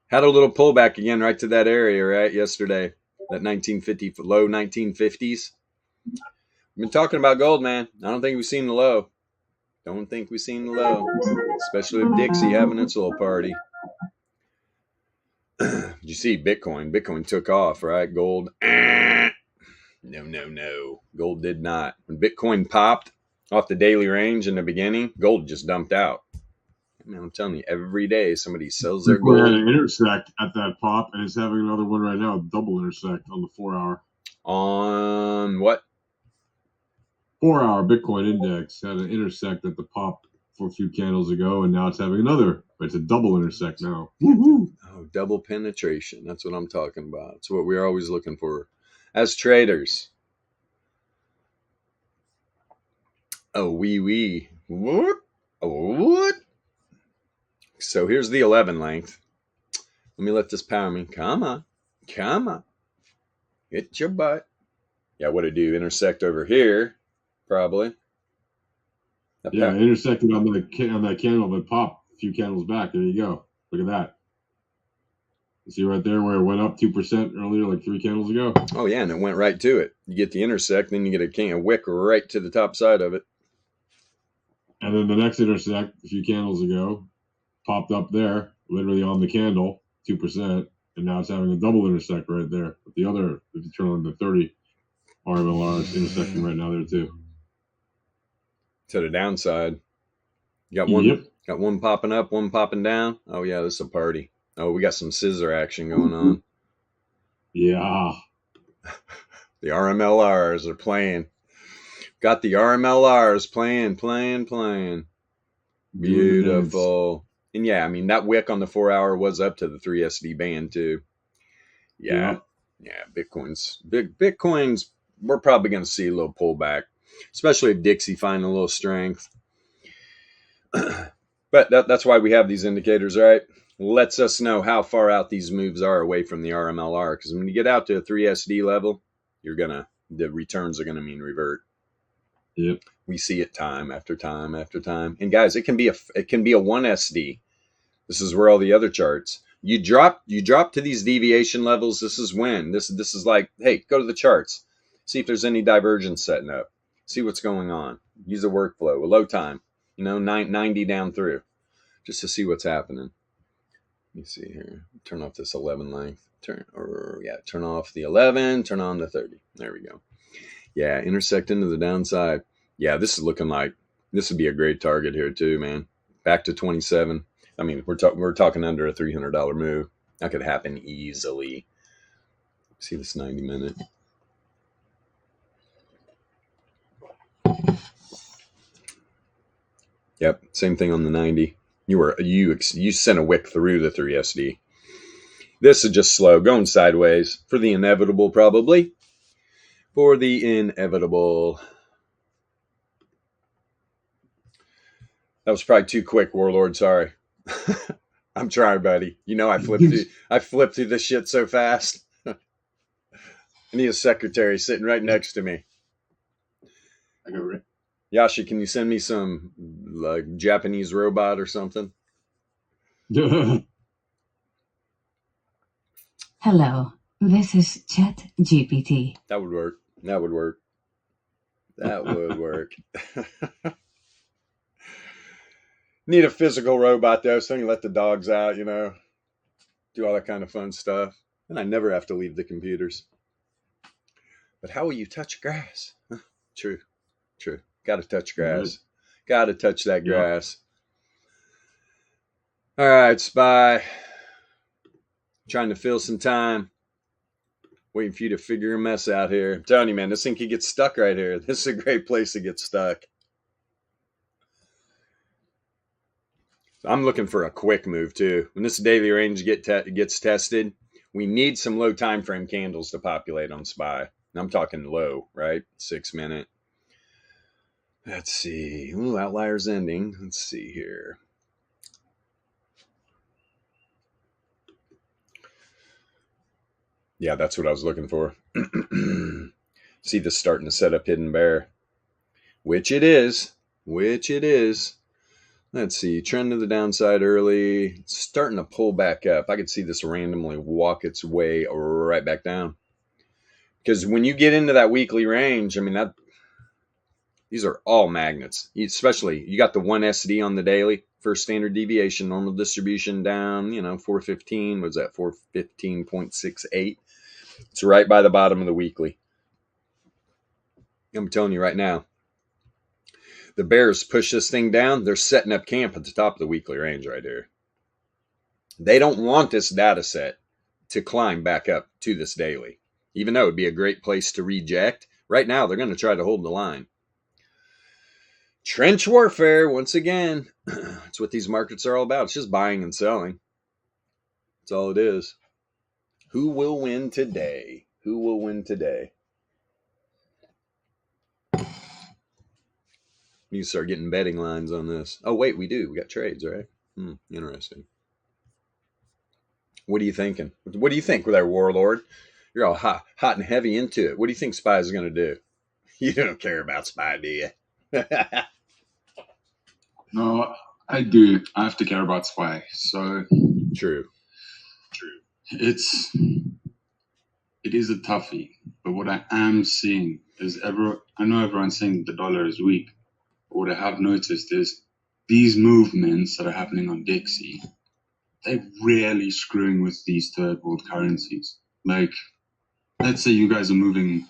had a little pullback again right to that area, right, yesterday. That 1950, low 1950s. We've been talking about gold, man. I don't think we've seen the low. Don't think we've seen the low. Especially with Dixie having its little party. Did you see Bitcoin? Bitcoin took off, right? Gold. No. Gold did not. When Bitcoin popped off the daily range in the beginning, gold just dumped out. I mean, I'm telling you, every day somebody sells their gold. We had an intersect at that pop, and it's having another one right now, double intersect on the 4 hour. On what? 4 hour Bitcoin index had an intersect at the pop for a few candles ago, and now it's having another. But it's a double intersect now. Woo-hoo. Oh, double penetration. That's what I'm talking about. It's what we're always looking for as traders. Oh, wee. What? What? So here's the 11 length. Let me let this power me. Come on. Hit your butt. Yeah, what it do? Intersect over here, probably. Yeah, intersected on that candle that popped a few candles back. There you go. Look at that. You see right there where it went up 2% earlier, like 3 candles ago? Oh, yeah, and it went right to it. You get the intersect, then you get a wick right to the top side of it. And then the next intersect, a few candles ago, popped up there, literally on the candle, 2%, and now it's having a double intersect right there. But the other, if you turn on the 30 RMLR, it's intersecting right now there too. To the downside. You got one popping up, one popping down. Oh, yeah, this is a party. Oh, we got some scissor action going on. Yeah. The RMLRs are playing. Got the RMLRs playing. Beautiful. And yeah, I mean, that wick on the 4 hour was up to the 3 SD band too. Yeah. Bitcoin's, we're probably going to see a little pullback, especially if Dixie find a little strength. But that's why we have these indicators, right? Lets us know how far out these moves are away from the RMLR. Because when you get out to a 3SD level, the returns are gonna mean revert. Yep. We see it time after time after time. And guys, it can be a 1SD. This is where all the other charts. You drop to these deviation levels. This is when this is like, hey, go to the charts, see if there's any divergence setting up, see what's going on. Use a workflow, a low time, 90 down through, just to see what's happening. Let me see here. Turn off this 11 length. Turn off the 11. Turn on the 30. There we go. Yeah, intersect into the downside. Yeah, this is looking like this would be a great target here too, man. Back to 27. I mean, we're talking under a $300 move. That could happen easily. See this 90-minute. Yep, same thing on the 90. You sent a wick through the 3SD. This is just slow, going sideways for the inevitable, probably. For the inevitable. That was probably too quick, Warlord. Sorry. I'm trying, buddy. I flipped through this shit so fast. I need a secretary sitting right next to me. I go right. Yasha, can you send me some like Japanese robot or something? Hello, this is ChatGPT. That would work. Need a physical robot though, so I can let the dogs out, do all that kind of fun stuff. And I never have to leave the computers. But how will you touch grass? True. Gotta touch grass. Gotta touch that grass. All right, SPY. Trying to fill some time. Waiting for you to figure your mess out here. I'm telling you, man, this thing could get stuck right here. This is a great place to get stuck. I'm looking for a quick move too. When this daily range gets tested, we need some low time frame candles to populate on SPY. I'm talking low, right? 6 minute. Let's see. Ooh, outliers ending. Let's see here. Yeah, that's what I was looking for. See this starting to set up hidden bear, which it is. Let's see, trend to the downside early. It's starting to pull back up. I could see this randomly walk its way right back down. Because when you get into that weekly range, I mean, these are all magnets. Especially, you got the 1 SD on the daily. First standard deviation, normal distribution down, 415. What's that, 415.68? It's right by the bottom of the weekly. I'm telling you right now. The bears push this thing down. They're setting up camp at the top of the weekly range right here. They don't want this data set to climb back up to this daily, even though it would be a great place to reject. Right now, they're going to try to hold the line. Trench warfare, once again. That's what these markets are all about. It's just buying and selling. That's all it is. Who will win today? You can start getting betting lines on this. Oh, wait, we do. We got trades, right? Interesting. What are you thinking? What do you think with our Warlord? You're all hot and heavy into it. What do you think SPY is going to do? You don't care about SPY, do you? No, I do. I have to care about SPY. So True. It is a toughie. But what I am seeing is I know everyone's saying the dollar is weak. But what I have noticed is these movements that are happening on Dixie, they're really screwing with these third world currencies. Like, let's say you guys are moving,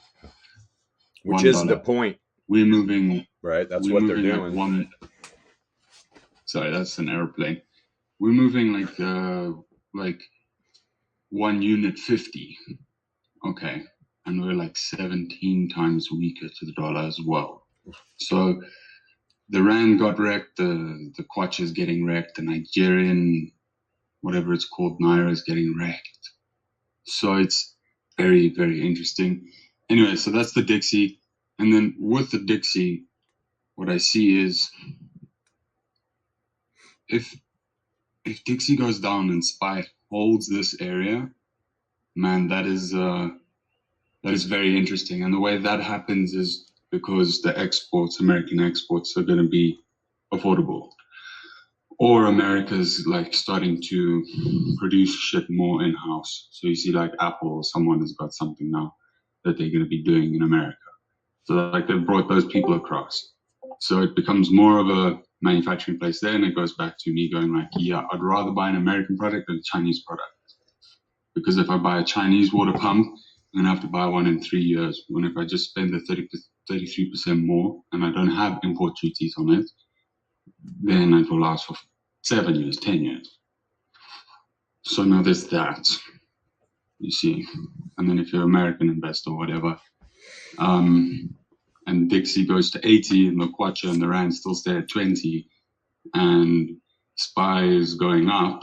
which is the point. We're moving, right? That's what they're doing. Sorry, that's an airplane. We're moving like 1 unit 50. Okay, and we're like 17 times weaker to the dollar as well. So the rand got wrecked, the kwacha is getting wrecked, the Nigerian, whatever it's called, naira is getting wrecked. So it's very, very interesting. Anyway, so that's the Dixie. And then with the Dixie, what I see is if Dixie goes down and SPY holds this area, man, that is very interesting. And the way that happens is because the exports, American exports, are going to be affordable. Or America's like starting to produce shit more in-house. So you see like Apple or someone has got something now that they're going to be doing in America. So like they've brought those people across. So it becomes more of a manufacturing place there, and it goes back to me going like, yeah, I'd rather buy an American product than a Chinese product. Because if I buy a Chinese water pump, I'm going to have to buy one in 3 years. When if I just spend the 33% more and I don't have import duties on it, then it will last for 7 years, 10 years. So now there's that, you see. And then if you're an American investor or whatever, and Dixie goes to 80 and the Kwacha and the Rand still stay at 20 and SPY is going up,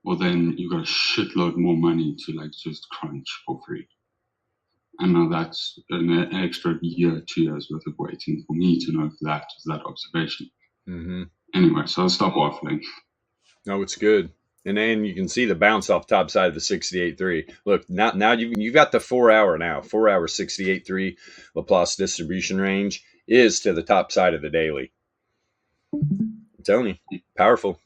well then you've got a shitload more money to like just crunch for free. And now that's an extra year, 2 years worth of waiting for me to know that observation. Mm-hmm. Anyway, so I'll stop waffling. No, it's good. And then you can see the bounce off top side of the 68.3. Look, now you've got the 4 hour now. 4 hour 68.3 Laplace distribution range is to the top side of the daily. I'm telling you, powerful.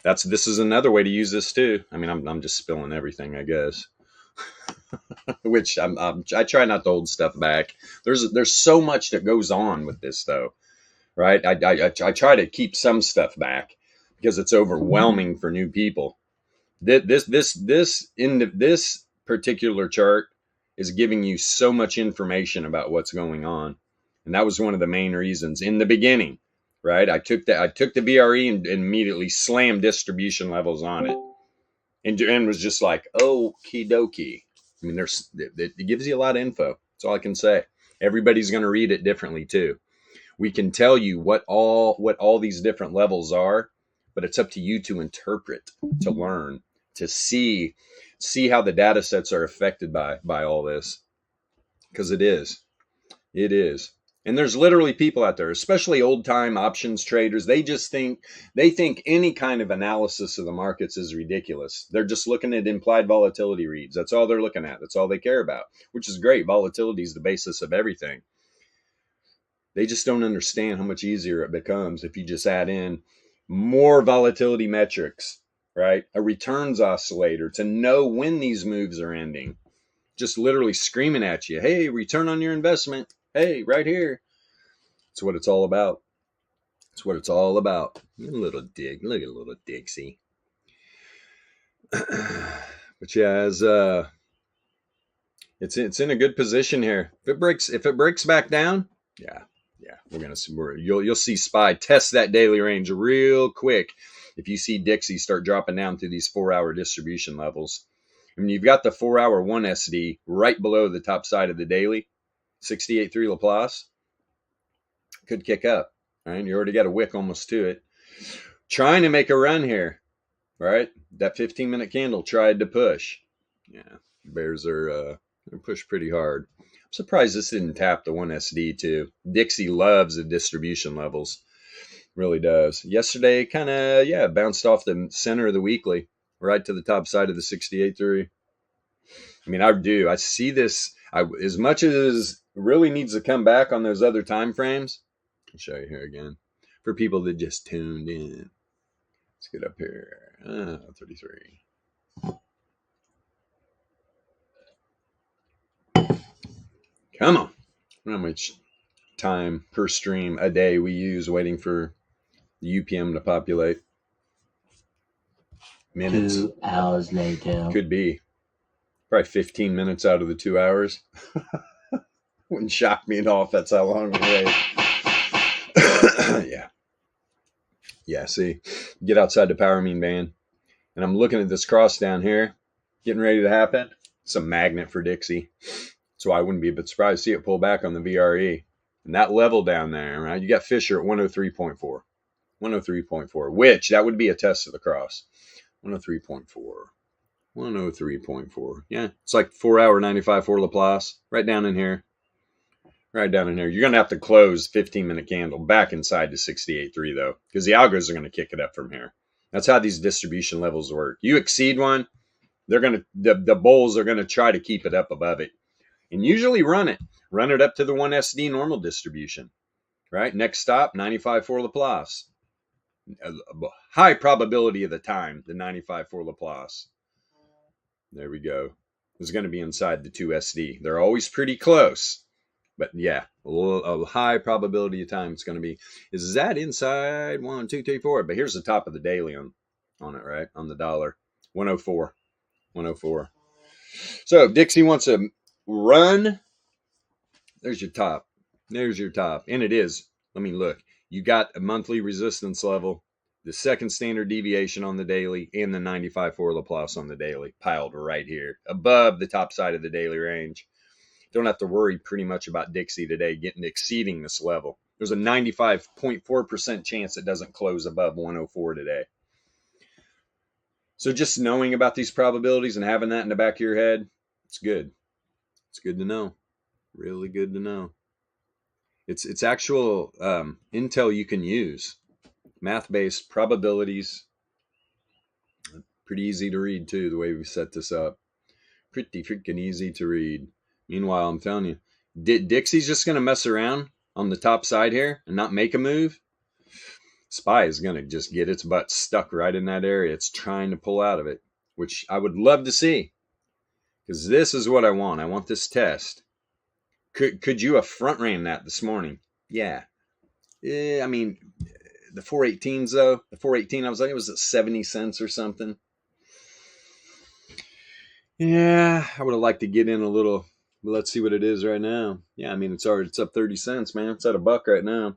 This is another way to use this too. I mean, I'm just spilling everything, I guess. Which I try not to hold stuff back. There's so much that goes on with this though, right? I try to keep some stuff back because it's overwhelming for new people. This particular chart is giving you so much information about what's going on, and that was one of the main reasons in the beginning, right? I took the BRE and immediately slammed distribution levels on it, and was just like, okie dokie. I mean, it gives you a lot of info. That's all I can say. Everybody's going to read it differently too. We can tell you what all these different levels are, but it's up to you to interpret, to learn, to see how the data sets are affected by all this. Because it is. And there's literally people out there, especially old time options traders. They think any kind of analysis of the markets is ridiculous. They're just looking at implied volatility reads. That's all they're looking at. That's all they care about, which is great. Volatility is the basis of everything. They just don't understand how much easier it becomes if you just add in more volatility metrics, right? A returns oscillator to know when these moves are ending. Just literally screaming at you, hey, return on your investment. Hey, right here. That's what it's all about. That's what it's all about. A little dig. Look at a little Dixie. But yeah, it's in a good position here. If it breaks back down, yeah, we're gonna see. You'll see SPY test that daily range real quick. If you see Dixie start dropping down through these 4 hour distribution levels, I mean, you've got the 4 hour 1 SD right below the top side of the daily, 68.3 Laplace. Could kick up, right? You already got a wick almost to it. Trying to make a run here, right? That 15-minute candle tried to push. Yeah, bears are pushed pretty hard. I'm surprised this didn't tap the 1 SD too. Dixie loves the distribution levels. Really does. Yesterday, kind of, bounced off the center of the weekly, right to the top side of the 68.3. I mean, I see this, as much as really needs to come back on those other time frames. I'll show you here again. For people that just tuned in. Let's get up here. 33. Come on. I don't know how much time per stream a day we use waiting for the UPM to populate. Minutes. 2 hours later. Could be. Probably 15 minutes out of the 2 hours. Wouldn't shock me at all if that's how long we wait. Yeah, see. Get outside the power mean band. And I'm looking at this cross down here. Getting ready to happen. It's a magnet for Dixie. So I wouldn't be a bit surprised to see it pull back on the VRE. And that level down there, right? You got Fisher at 103.4. 103.4, which that would be a test of the cross. 103.4. 103.4. Yeah, it's like 4 hour 95 for Laplace. Right down in here. Right down in here. You're going to have to close 15-minute candle back inside to 68.3 though, because the algos are going to kick it up from here. That's how these distribution levels work. You exceed one, they're going to the bulls are going to try to keep it up above it, and usually run it up to the 1 SD normal distribution. Right, next stop 95 for Laplace. High probability of the time, the 95 for Laplace. There we go. It's going to be inside the 2 SD. They're always pretty close. But yeah, a high probability of time it's going to be. Is that inside 1, 2, 3, 4? But here's the top of the daily on it, right? On the dollar. 104. 104. So if Dixie wants to run, there's your top. There's your top. And it is. Let me look. You got a monthly resistance level, the second standard deviation on the daily, and the 95 for Laplace on the daily, piled right here above the top side of the daily range. Don't have to worry pretty much about Dixie today exceeding this level. There's a 95.4% chance it doesn't close above 104 today. So just knowing about these probabilities and having that in the back of your head, it's good. It's good to know. Really good to know. It's actual intel you can use. Math-based probabilities. Pretty easy to read too, the way we set this up. Pretty freaking easy to read. Meanwhile, I'm telling you, Dixie's just going to mess around on the top side here and not make a move. SPY is going to just get its butt stuck right in that area. It's trying to pull out of it, which I would love to see, because this is what I want. I want this test. Could you have front ran that this morning? Yeah. I mean, the 418s though, the 418, I was like, it was at 70 cents or something. Yeah, I would have liked to get in a little. Let's see what it is right now. Yeah, I mean, it's up 30 cents, man. It's at $1 right now.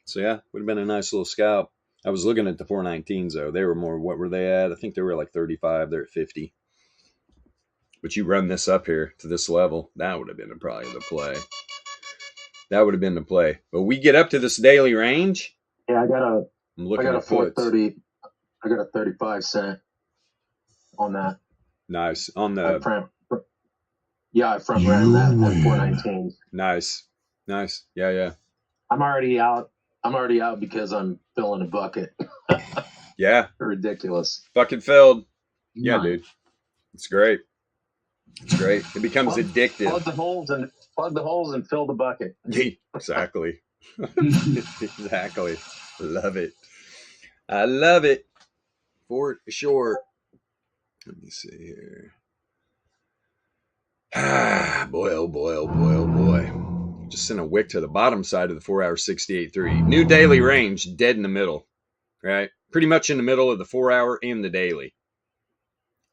So yeah, would have been a nice little scalp. I was looking at the 419s though. They were more, what were they at? I think they were like 35. They're at 50. But you run this up here to this level, that would have been probably the play. That would have been the play. But we get up to this daily range. Yeah, I got a 430. I got a 35 cent on that. Nice. On the I front ran that at 419. Nice. Yeah. I'm already out because I'm filling a bucket. Yeah. Ridiculous. Bucket filled. Yeah, dude. It's great. It's great. It becomes addictive. Plug the holes and fill the bucket. Exactly. Exactly. Love it. I love it. For sure. Let me see here. Boy, oh boy, oh boy, oh boy. Just sent a wick to the bottom side of the 4 hour 68.3. New daily range, dead in the middle. Right? Pretty much in the middle of the 4 hour and the daily.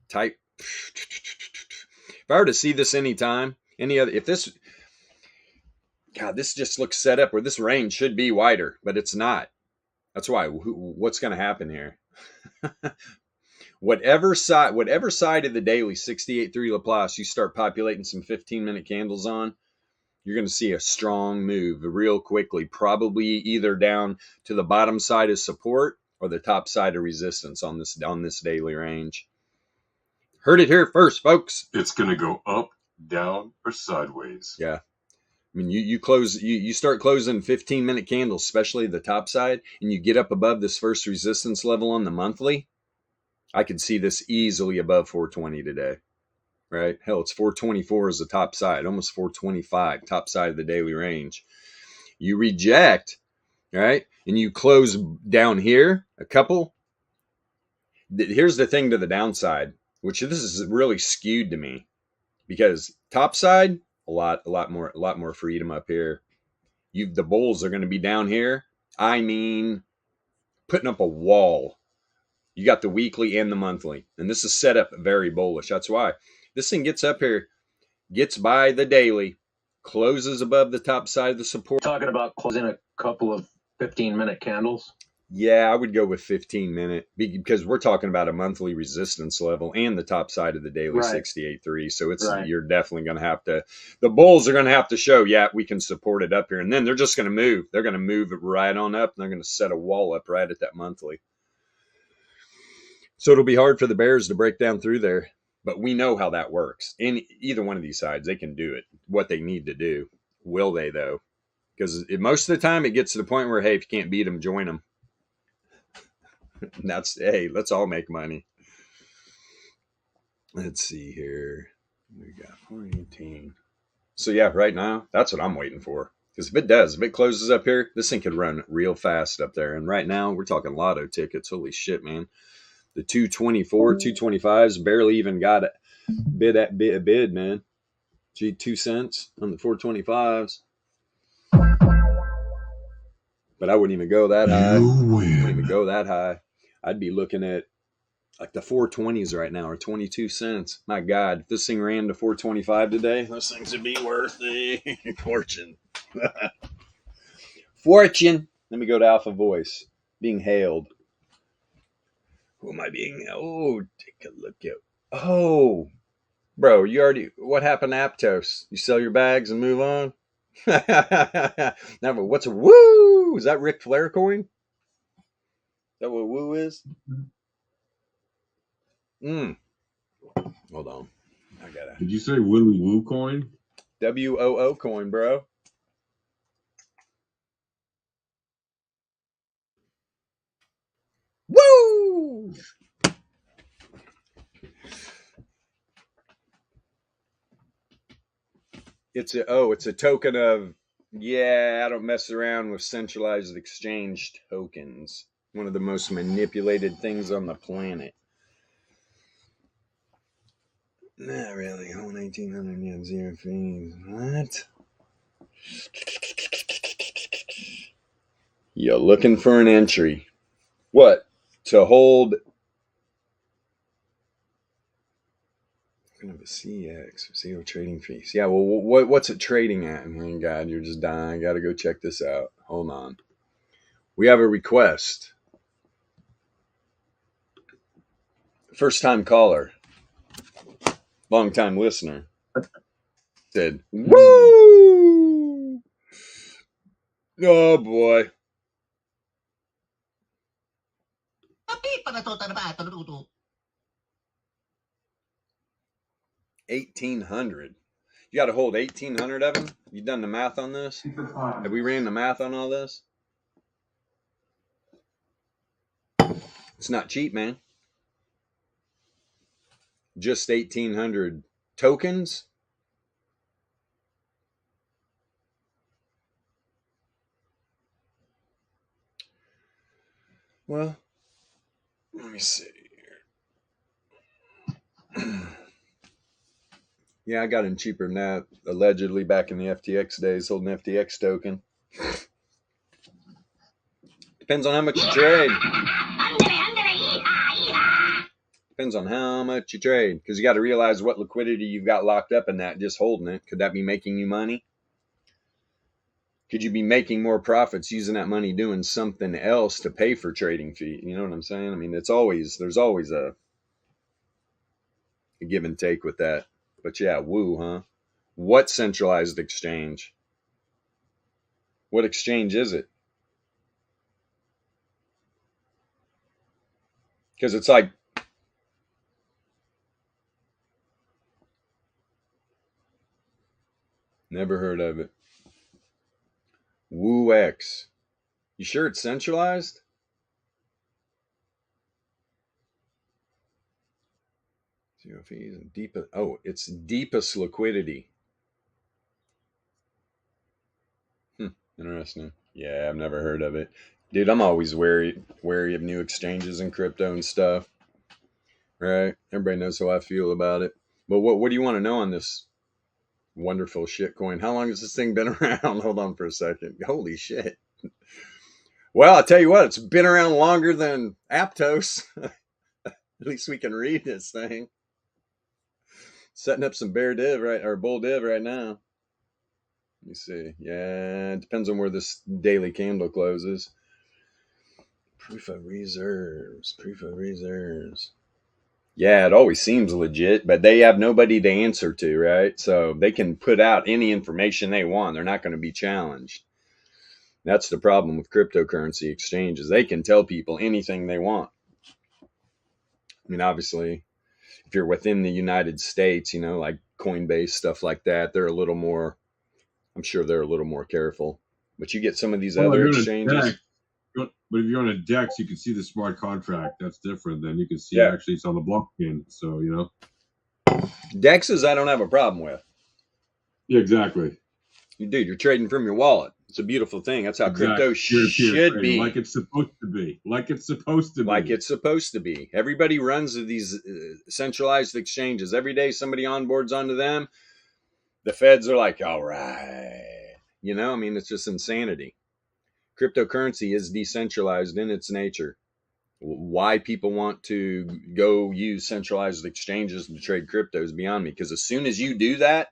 Type. If I were to see this anytime, this just looks set up where this range should be wider, but it's not. That's why. What's going to happen here? Whatever side of the daily 68.3 Laplace you start populating some 15-minute candles on, you're going to see a strong move real quickly, probably either down to the bottom side of support or the top side of resistance on this daily range. Heard it here first, folks. It's going to go up, down, or sideways. Yeah. I mean, you start closing 15-minute candles, especially the top side, and you get up above this first resistance level on the monthly. I could see this easily above 420 today, right? Hell, it's 424 as the top side, almost 425, top side of the daily range. You reject, right? And you close down here a couple. Here's the thing to the downside, which this is really skewed to me, because top side, a lot more freedom up here. The bulls are going to be down here. I mean, putting up a wall. You got the weekly and the monthly, and this is set up very bullish. That's why this thing gets up here, gets by the daily, closes above the top side of the support. Talking about closing a couple of 15-minute candles. Yeah, I would go with 15-minute, because we're talking about a monthly resistance level and the top side of the daily 68.3. So you're definitely going to have to, the bulls are going to have to show, yeah, we can support it up here. And then they're just going to move. They're going to move it right on up, and they're going to set a wall up right at that monthly. So it'll be hard for the bears to break down through there. But we know how that works. In either one of these sides, they can do it, what they need to do. Will they, though? Because most of the time it gets to the point where, hey, if you can't beat them, join them. And that's, hey, let's all make money. Let's see here. We got 418. So yeah, right now, that's what I'm waiting for. Because if it closes up here, this thing could run real fast up there. And right now, we're talking lotto tickets. Holy shit, man. The 224, 225s barely even got a bid, man. Gee, 2 cents on the 425s. But I wouldn't even go that high. Wouldn't even go that high. I'd be looking at like the 420s right now, or 22 cents. My God, if this thing ran to 425 today, those things would be worth a fortune. Fortune. Let me go to Alpha Voice. Being hailed. Who am I being? Oh, take a look at. Oh, bro, you already. What happened to Aptos? You sell your bags and move on? Now, but what's a woo? Is that Ric Flair coin? Is that what woo is? Hold on. I gotta. Did you say Willy Woo coin? WOO coin, bro. Woo! It's a token of, yeah, I don't mess around with centralized exchange tokens. One of the most manipulated things on the planet. Not really. Whole 1900 yen, 0 fees. What? You're looking for an entry. What? To hold. Kind of a CX, zero trading fees. Yeah, well, what's it trading at? Oh, God, you're just dying. I got to go check this out. Hold on. We have a request. First time caller. Long time listener. Said, woo! Oh, boy. 1,800. You got to hold 1,800 of them? You done the math on this? Have we ran the math on all this? It's not cheap, man. Just 1,800 tokens? Well, let me see here. Yeah, I got in cheaper than that, allegedly, back in the FTX days, holding an FTX token. Depends on how much you trade. Depends on how much you trade. Because you got to realize what liquidity you've got locked up in that, just holding it. Could that be making you money? Could you be making more profits using that money doing something else to pay for trading fee? You know what I'm saying? I mean, there's always a give and take with that. But yeah, woo, huh? What centralized exchange? What exchange is it? Because it's like, never heard of it. Woo X. You sure it's centralized? Zero fees and deepest. Oh, it's deepest liquidity. Interesting. Yeah, I've never heard of it. Dude, I'm always wary of new exchanges and crypto and stuff. Right? Everybody knows how I feel about it. But what do you want to know on this wonderful shitcoin? How long has this thing been around? Hold on for a second. Holy shit. Well, I'll tell you what, it's been around longer than Aptos. At least we can read this thing. Setting up some bear div or bull div right now. Let me see. Yeah, it depends on where this daily candle closes. Proof of reserves. Yeah, it always seems legit, but they have nobody to answer to, right? So they can put out any information they want. They're not going to be challenged. That's the problem with cryptocurrency exchanges. They can tell people anything they want. I mean, obviously, if you're within the United States, like Coinbase, stuff like that, they're a little more, I'm sure they're a little more careful. But you get some of these other exchanges. But if you're on a DEX, you can see the smart contract. That's different. Then you can see Yeah. actually it's on the blockchain. So, DEXs, I don't have a problem with. Yeah, exactly. Dude, you're trading from your wallet. It's a beautiful thing. That's how crypto should be. Like it's supposed to be. Like it's supposed to be. Like it's supposed to be. Everybody runs to these centralized exchanges. Every day somebody onboards onto them. The feds are like, all right. It's just insanity. Cryptocurrency is decentralized in its nature. Why people want to go use centralized exchanges to trade crypto is beyond me. Because as soon as you do that,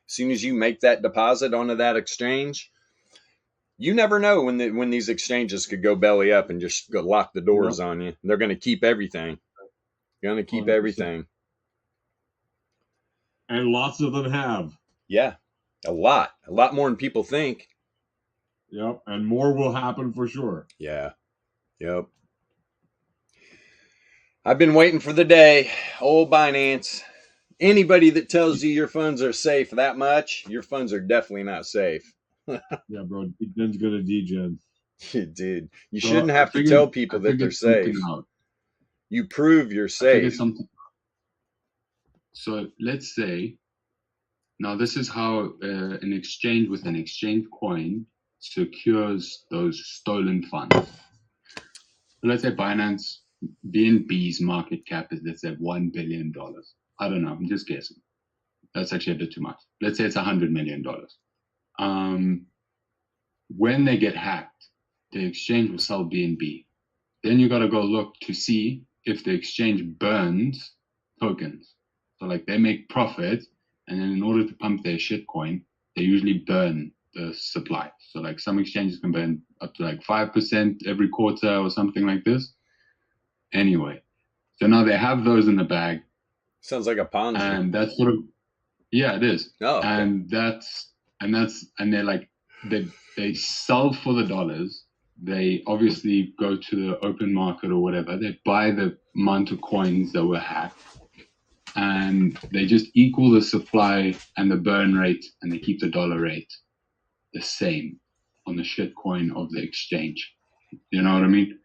as soon as you make that deposit onto that exchange, you never know when these exchanges could go belly up and just go lock the doors on you. They're going to keep everything. They're going to keep 100%. Everything. And lots of them have. Yeah, a lot more than people think. Yep, and more will happen for sure. Yeah, yep. I've been waiting for the day. Old Binance. Anybody that tells you your funds are safe that much, your funds are definitely not safe. Yeah, bro. Degen's gonna degen. Dude, you shouldn't have to tell people that they're safe. You prove you're safe. So let's say, now this is how an exchange with an exchange coin secures those stolen funds. So let's say Binance BNB's market cap is, let's say, $1 billion. I don't know, I'm just guessing. That's actually a bit too much. Let's say it's $100 million. When they get hacked, the exchange will sell BNB. Then you got to go look to see if the exchange burns tokens. So like they make profit, and then in order to pump their shitcoin, they usually burn the supply. So like some exchanges can burn up to like 5% every quarter or something like this. Anyway, so now they have those in the bag. Sounds like a Ponzi. And that's sort of, yeah, it is. Oh, okay. And they're like, they sell for the dollars. They obviously go to the open market or whatever. They buy the amount of coins that were hacked, and they just equal the supply and the burn rate, and they keep the dollar rate the same on the shit coin of the exchange. You know what I mean?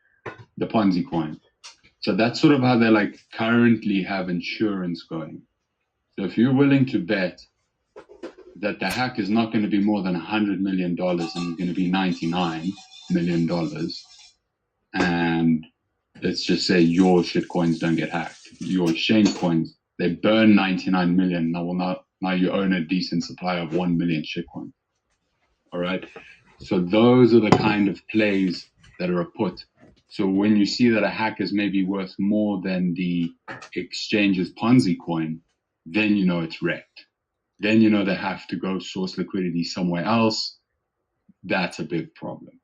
The Ponzi coin. So that's sort of how they like currently have insurance going. So if you're willing to bet that the hack is not going to be more than $100 million and it's going to be $99 million, and let's just say your shit coins don't get hacked, your exchange coins, they burn 99 million. Now you own a decent supply of 1 million shit coins. All right. So those are the kind of plays that are put. So when you see that a hack is maybe worth more than the exchange's Ponzi coin, then you know it's wrecked. Then you know they have to go source liquidity somewhere else. That's a big problem.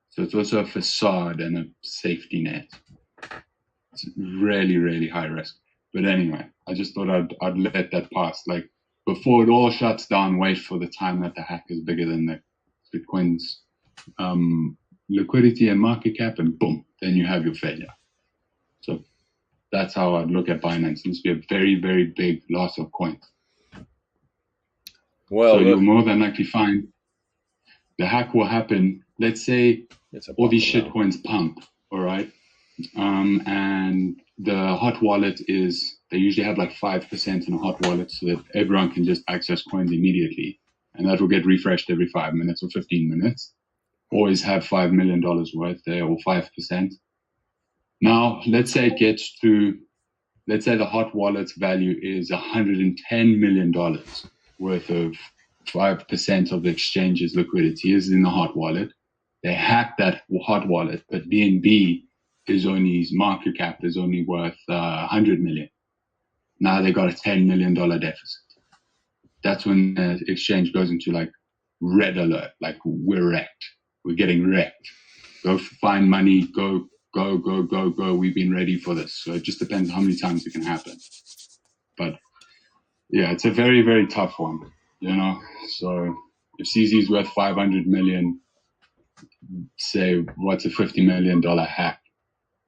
So it's also a facade and a safety net. It's really, really high risk. But anyway, I just thought I'd let that pass. Like before it all shuts down, wait for the time that the hack is bigger than the Bitcoin's liquidity and market cap, and boom, then you have your failure. So that's how I'd look at Binance. It must be a very, very big loss of coins. Well, so you'll more than likely find the hack will happen. Let's say all these shit coins pump, all right? And the hot wallet is, they usually have like 5% in a hot wallet so that everyone can just access coins immediately. And that will get refreshed every 5 minutes or 15 minutes. Always have $5 million worth there, or 5%. Now, let's say it gets to, let's say the hot wallet's value is $110 million worth of 5% of the exchange's liquidity is in the hot wallet. They hack that hot wallet, but BNB is only, his market cap is only worth 100 million. Now they got a $10 million deficit. That's when the exchange goes into like red alert, like we're wrecked. We're getting wrecked. Go find money, go. We've been ready for this. So it just depends how many times it can happen. But yeah, it's a very, very tough one, you know? So if CZ is worth 500 million, say what's a $50 million hack?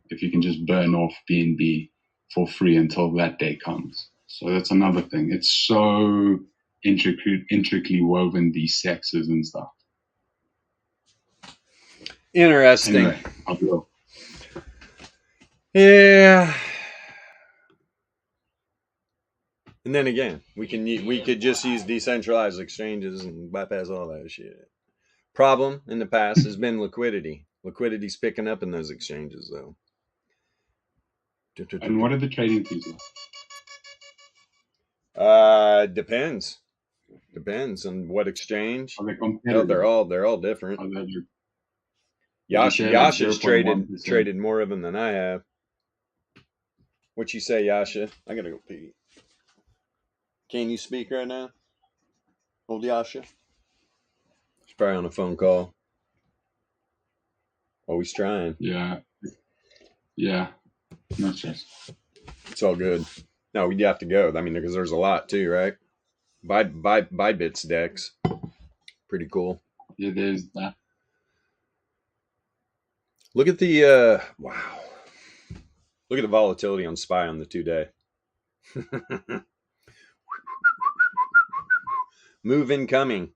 If you can just burn off BNB, for free until that day comes. So that's another thing. It's so intricately woven, these sexes and stuff. Interesting. Anyway, I'll go. Yeah. And then again, we could just use decentralized exchanges and bypass all that shit. Problem in the past has been liquidity. Liquidity's picking up in those exchanges, though. And what are the trading fees like? Depends. Depends on what exchange. Are they No, competitive? they're all different. Are they like, Yasha's 0.1%? traded more of them than I have. What you say, Yasha? I gotta go pee. Can you speak right now? Old Yasha? He's probably on a phone call. Always trying. Yeah. No stress. It's all good. No, we'd have to go. I mean, because there's a lot too, right? Buy bits decks. Pretty cool. Yeah, there's that. Look at the wow. Look at the volatility on SPY on the 2-day. Move incoming.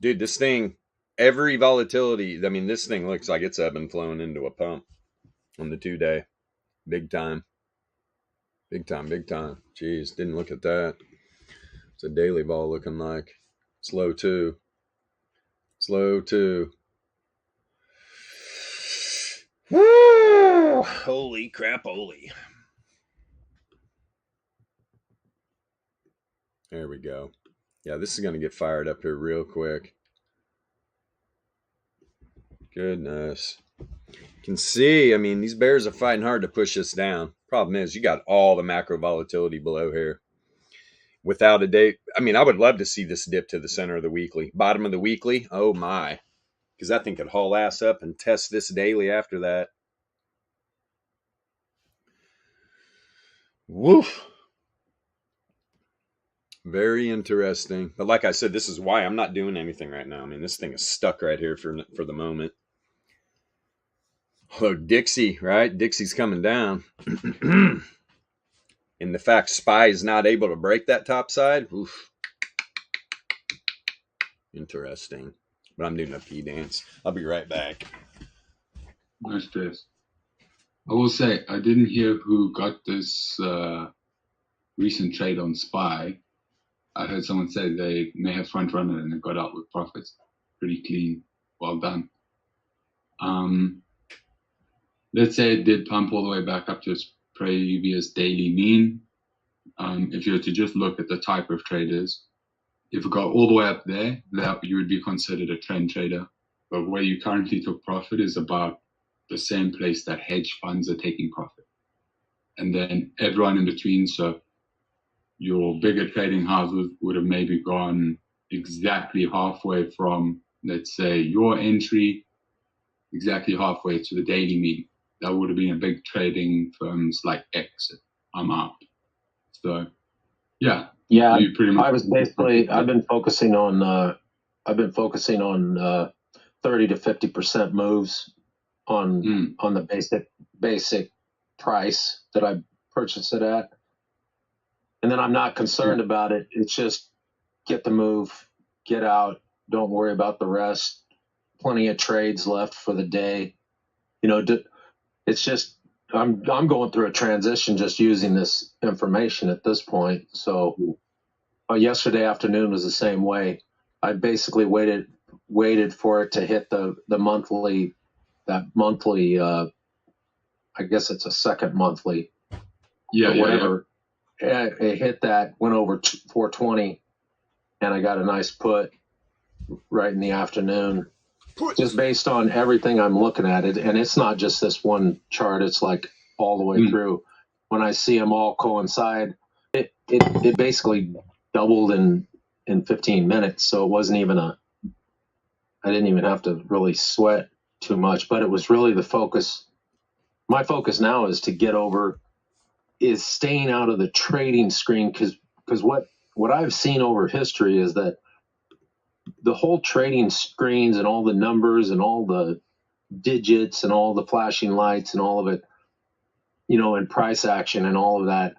Dude, this thing, every volatility, I mean, this thing looks like it's ebb and flowing into a pump on the 2-day. Big time. Big time. Jeez, didn't look at that. It's a daily vol looking like. Slow too. Woo! Holy crap, holy. There we go. Yeah, this is going to get fired up here real quick. Goodness. You can see, I mean, these bears are fighting hard to push this down. Problem is, you got all the macro volatility below here. Without a day, I mean, I would love to see this dip to the center of the weekly. Bottom of the weekly, oh my. Because that thing could haul ass up and test this daily after that. Woof. Very interesting. But like I said, this is why I'm not doing anything right now. I mean, this thing is stuck right here for the moment. Oh, Dixie, right? Dixie's coming down. And the fact SPY is not able to break that top side. Oof. Interesting. But I'm doing a pee dance. I'll be right back. No stress. I will say, I didn't hear who got this recent trade on SPY. I heard someone say they may have front run it and it got out with profits. Pretty clean. Well done. Let's say it did pump all the way back up to its previous daily mean. If you were to just look at the type of traders, if it got all the way up there, that you would be considered a trend trader. But where you currently took profit is about the same place that hedge funds are taking profit. And then everyone in between, so your bigger trading houses would have maybe gone exactly halfway from, let's say, your entry, exactly halfway to the daily mean. That would have been a big trading firms like exit. I'm out. So, yeah. Yeah, you pretty much. I've been focusing on 30 to 50% moves on the basic price that I purchased it at. And then I'm not concerned about it. It's just get the move, get out, don't worry about the rest. Plenty of trades left for the day. You know, it's just I'm going through a transition just using this information at this point. So yesterday afternoon was the same way. I basically waited for it to hit the monthly, I guess it's a second monthly. Whatever. Yeah. It hit that, went over 420, and I got a nice put right in the afternoon. Just based on everything I'm looking at it, and it's not just this one chart, it's like all the way through. When I see them all coincide, it basically doubled in 15 minutes, so it wasn't even I didn't even have to really sweat too much, but it was really the focus. My focus now is staying out of the trading screen, because what I've seen over history is that the whole trading screens and all the numbers and all the digits and all the flashing lights and all of it, and price action and all of that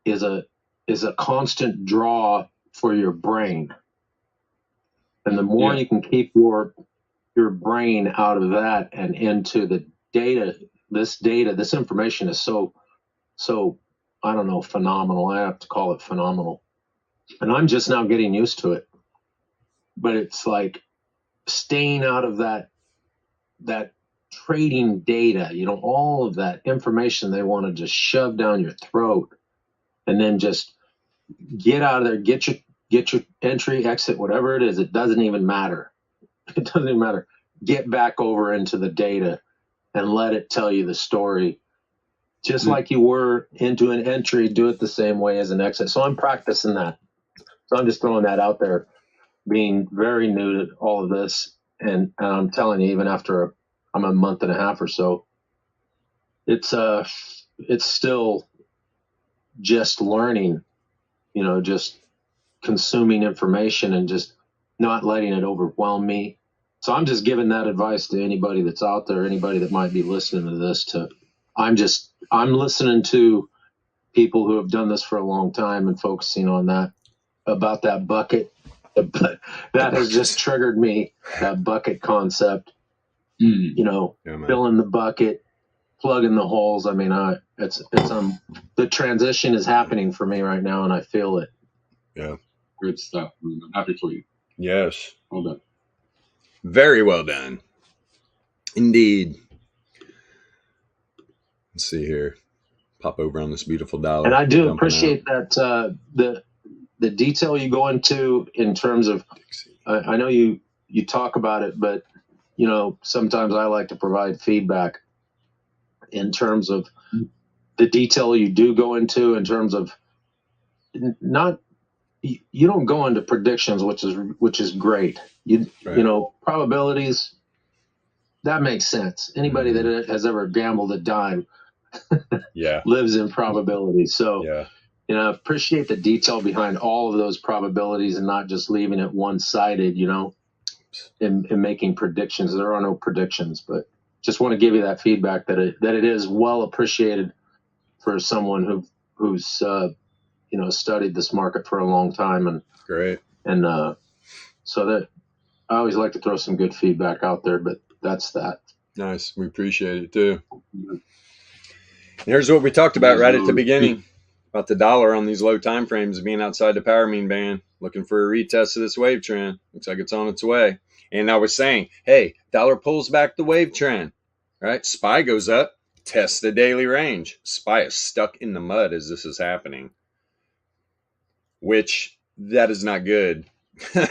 is a constant draw for your brain. And the more you can keep your brain out of that and into the data, this information is so, I don't know, phenomenal. I have to call it phenomenal. And I'm just now getting used to it. But it's like staying out of that trading data, all of that information they want to just shove down your throat, and then just get out of there, get your entry, exit, whatever it is. It doesn't even matter. It doesn't even matter. Get back over into the data and let it tell you the story. Just like you were into an entry, do it the same way as an exit. So I'm practicing that. So I'm just throwing that out there, being very new to all of this. And I'm telling you, even after I'm a month and a half or so, it's still just learning, just consuming information and just not letting it overwhelm me. So I'm just giving that advice to anybody that's out there, anybody that might be listening to this. I'm listening to people who have done this for a long time and focusing on that, about that bucket. That has just triggered me, that bucket concept. Filling the bucket, plugging the holes. I mean, the transition is happening for me right now, and I feel it. Yeah. Good stuff. I'm happy for you. Yes. Well done. Very well done. Indeed. Let's see here. Pop over on this beautiful dollar. And I do appreciate that the detail you go into in terms of, I know you talk about it, but sometimes I like to provide feedback in terms of the detail you do go into, in terms of you don't go into predictions, which is great. Probabilities, that makes sense. Anybody that has ever gambled a dime lives in probabilities. So I appreciate the detail behind all of those probabilities and not just leaving it one-sided, in making predictions. There are no predictions, but just want to give you that feedback that it is well appreciated for someone who's studied this market for a long time. And great. And so that I always like to throw some good feedback out there, but that's that. Nice. We appreciate it too. Here's what we talked about right at the beginning about the dollar on these low time frames being outside the power mean band, looking for a retest of this wave trend. Looks like it's on its way. And I was saying, hey, dollar pulls back the wave trend, right? SPY goes up, tests the daily range. SPY is stuck in the mud as this is happening, which that is not good.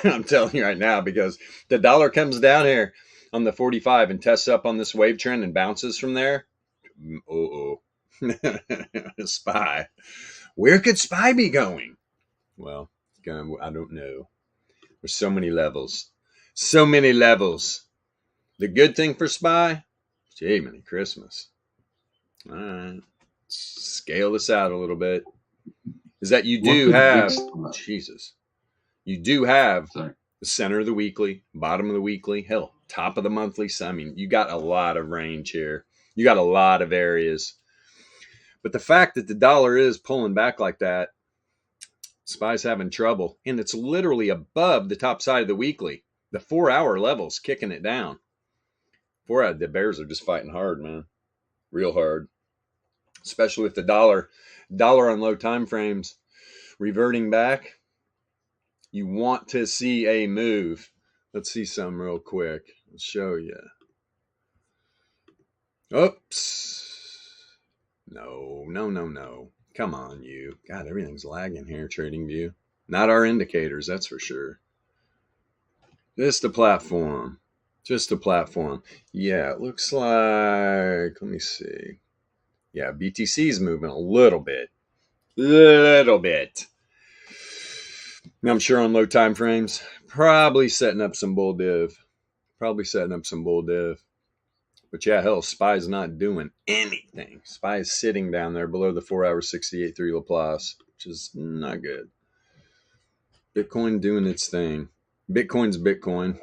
I'm telling you right now, because the dollar comes down here on the 45 and tests up on this wave trend and bounces from there. SPY. Where could SPY be going? Well, I don't know. There's so many levels. So many levels. The good thing for SPY, gee, Merry Christmas. All right. Scale this out a little bit. Is that you do have, Jesus, you do have the center of the weekly, bottom of the weekly, hell, top of the monthly. I mean, you got a lot of range here. You got a lot of areas. But the fact that the dollar is pulling back like that, SPY's having trouble. And it's literally above the top side of the weekly. The 4-hour level's kicking it down. The bears are just fighting hard, man. Real hard. Especially with the dollar on low time frames reverting back. You want to see a move. Let's see some real quick. I'll show you. Oops. No. Come on, you. God, everything's lagging here, TradingView. Not our indicators, that's for sure. Just a platform. Yeah, it looks like, let me see. Yeah, BTC is moving a little bit. I'm sure on low time frames, probably setting up some bull div. But yeah, hell, SPY's not doing anything. SPY is sitting down there below the 4-hour 68.3 Laplace, which is not good. Bitcoin doing its thing. Bitcoin's Bitcoin.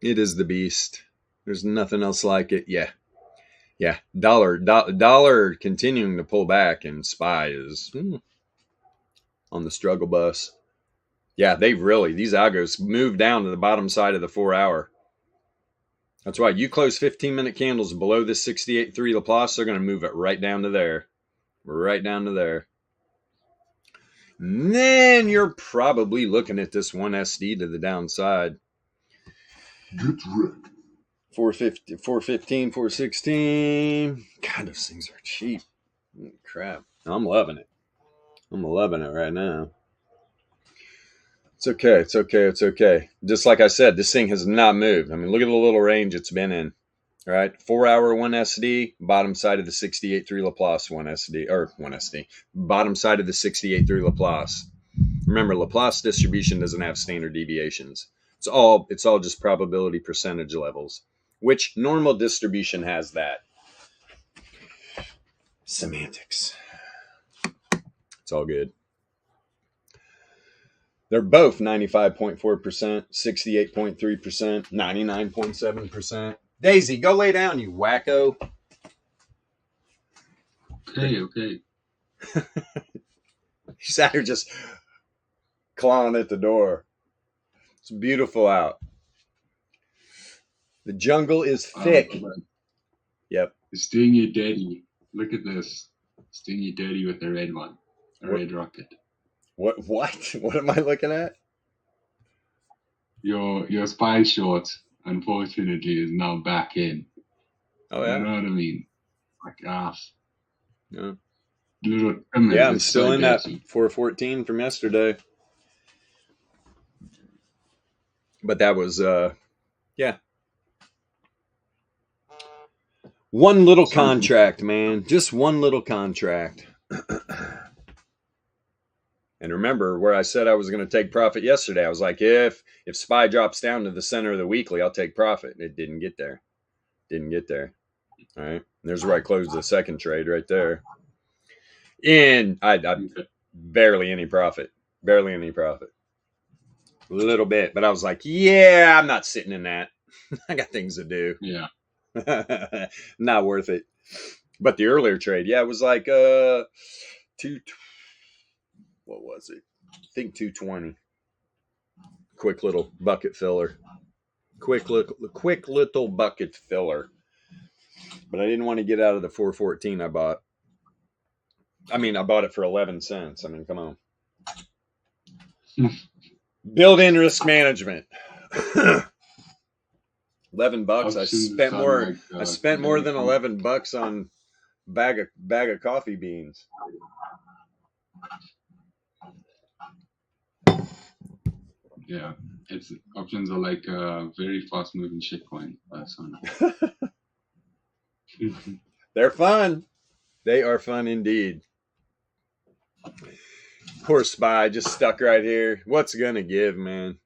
It is the beast. There's nothing else like it. Yeah. Yeah, dollar continuing to pull back, and SPY is on the struggle bus. Yeah, these algos moved down to the bottom side of the 4 hour. That's why you close 15-minute candles below this 68.3 Laplace, they're going to move it right down to there. Right down to there. And then you're probably looking at this 1 SD to the downside. Get wrecked. 450, 415, 416. God, those things are cheap. Crap. I'm loving it. I'm loving it right now. It's okay. It's okay. It's okay. Just like I said, this thing has not moved. I mean, look at the little range it's been in. All right. 4 hour 1 SD, bottom side of the 68.3 Laplace 1 SD, or 1 SD, bottom side of the 68.3 Laplace. Remember, Laplace distribution doesn't have standard deviations. It's all just probability percentage levels, which normal distribution has that. Semantics. It's all good. They're both 95.4%, 68.3%, 99.7%. Daisy, go lay down, you wacko. Okay. She's out here just clawing at the door. It's beautiful out. The jungle is thick. Yep. It's doing you dirty. Look at this. It's doing you dirty with the red one. Red rocket. What? What am I looking at? Your SPY short, unfortunately, is now back in. Oh, yeah? You know what I mean? Like, Yeah. Little Yeah, I'm still in that 414 from yesterday. But that was, yeah. One little contract, man. Just one little contract. And remember where I said I was going to take profit yesterday. I was like, if SPY drops down to the center of the weekly, I'll take profit. It didn't get there. All right. There's where I closed the second trade right there. And I barely any profit. A little bit. But I was like, yeah, I'm not sitting in that. I got things to do. Yeah. Not worth it. But the earlier trade, yeah, it was like what was it? I think 220. Quick little bucket filler. Quick little bucket filler. But I didn't want to get out of the 414 I bought. I bought it for 11 cents. I mean, come on. Build in risk management. $11. I spent more than $11 on bag of coffee beans. Yeah, options are like very fast moving shitcoin. They're fun. They are fun indeed. Poor SPY just stuck right here. What's gonna give, man?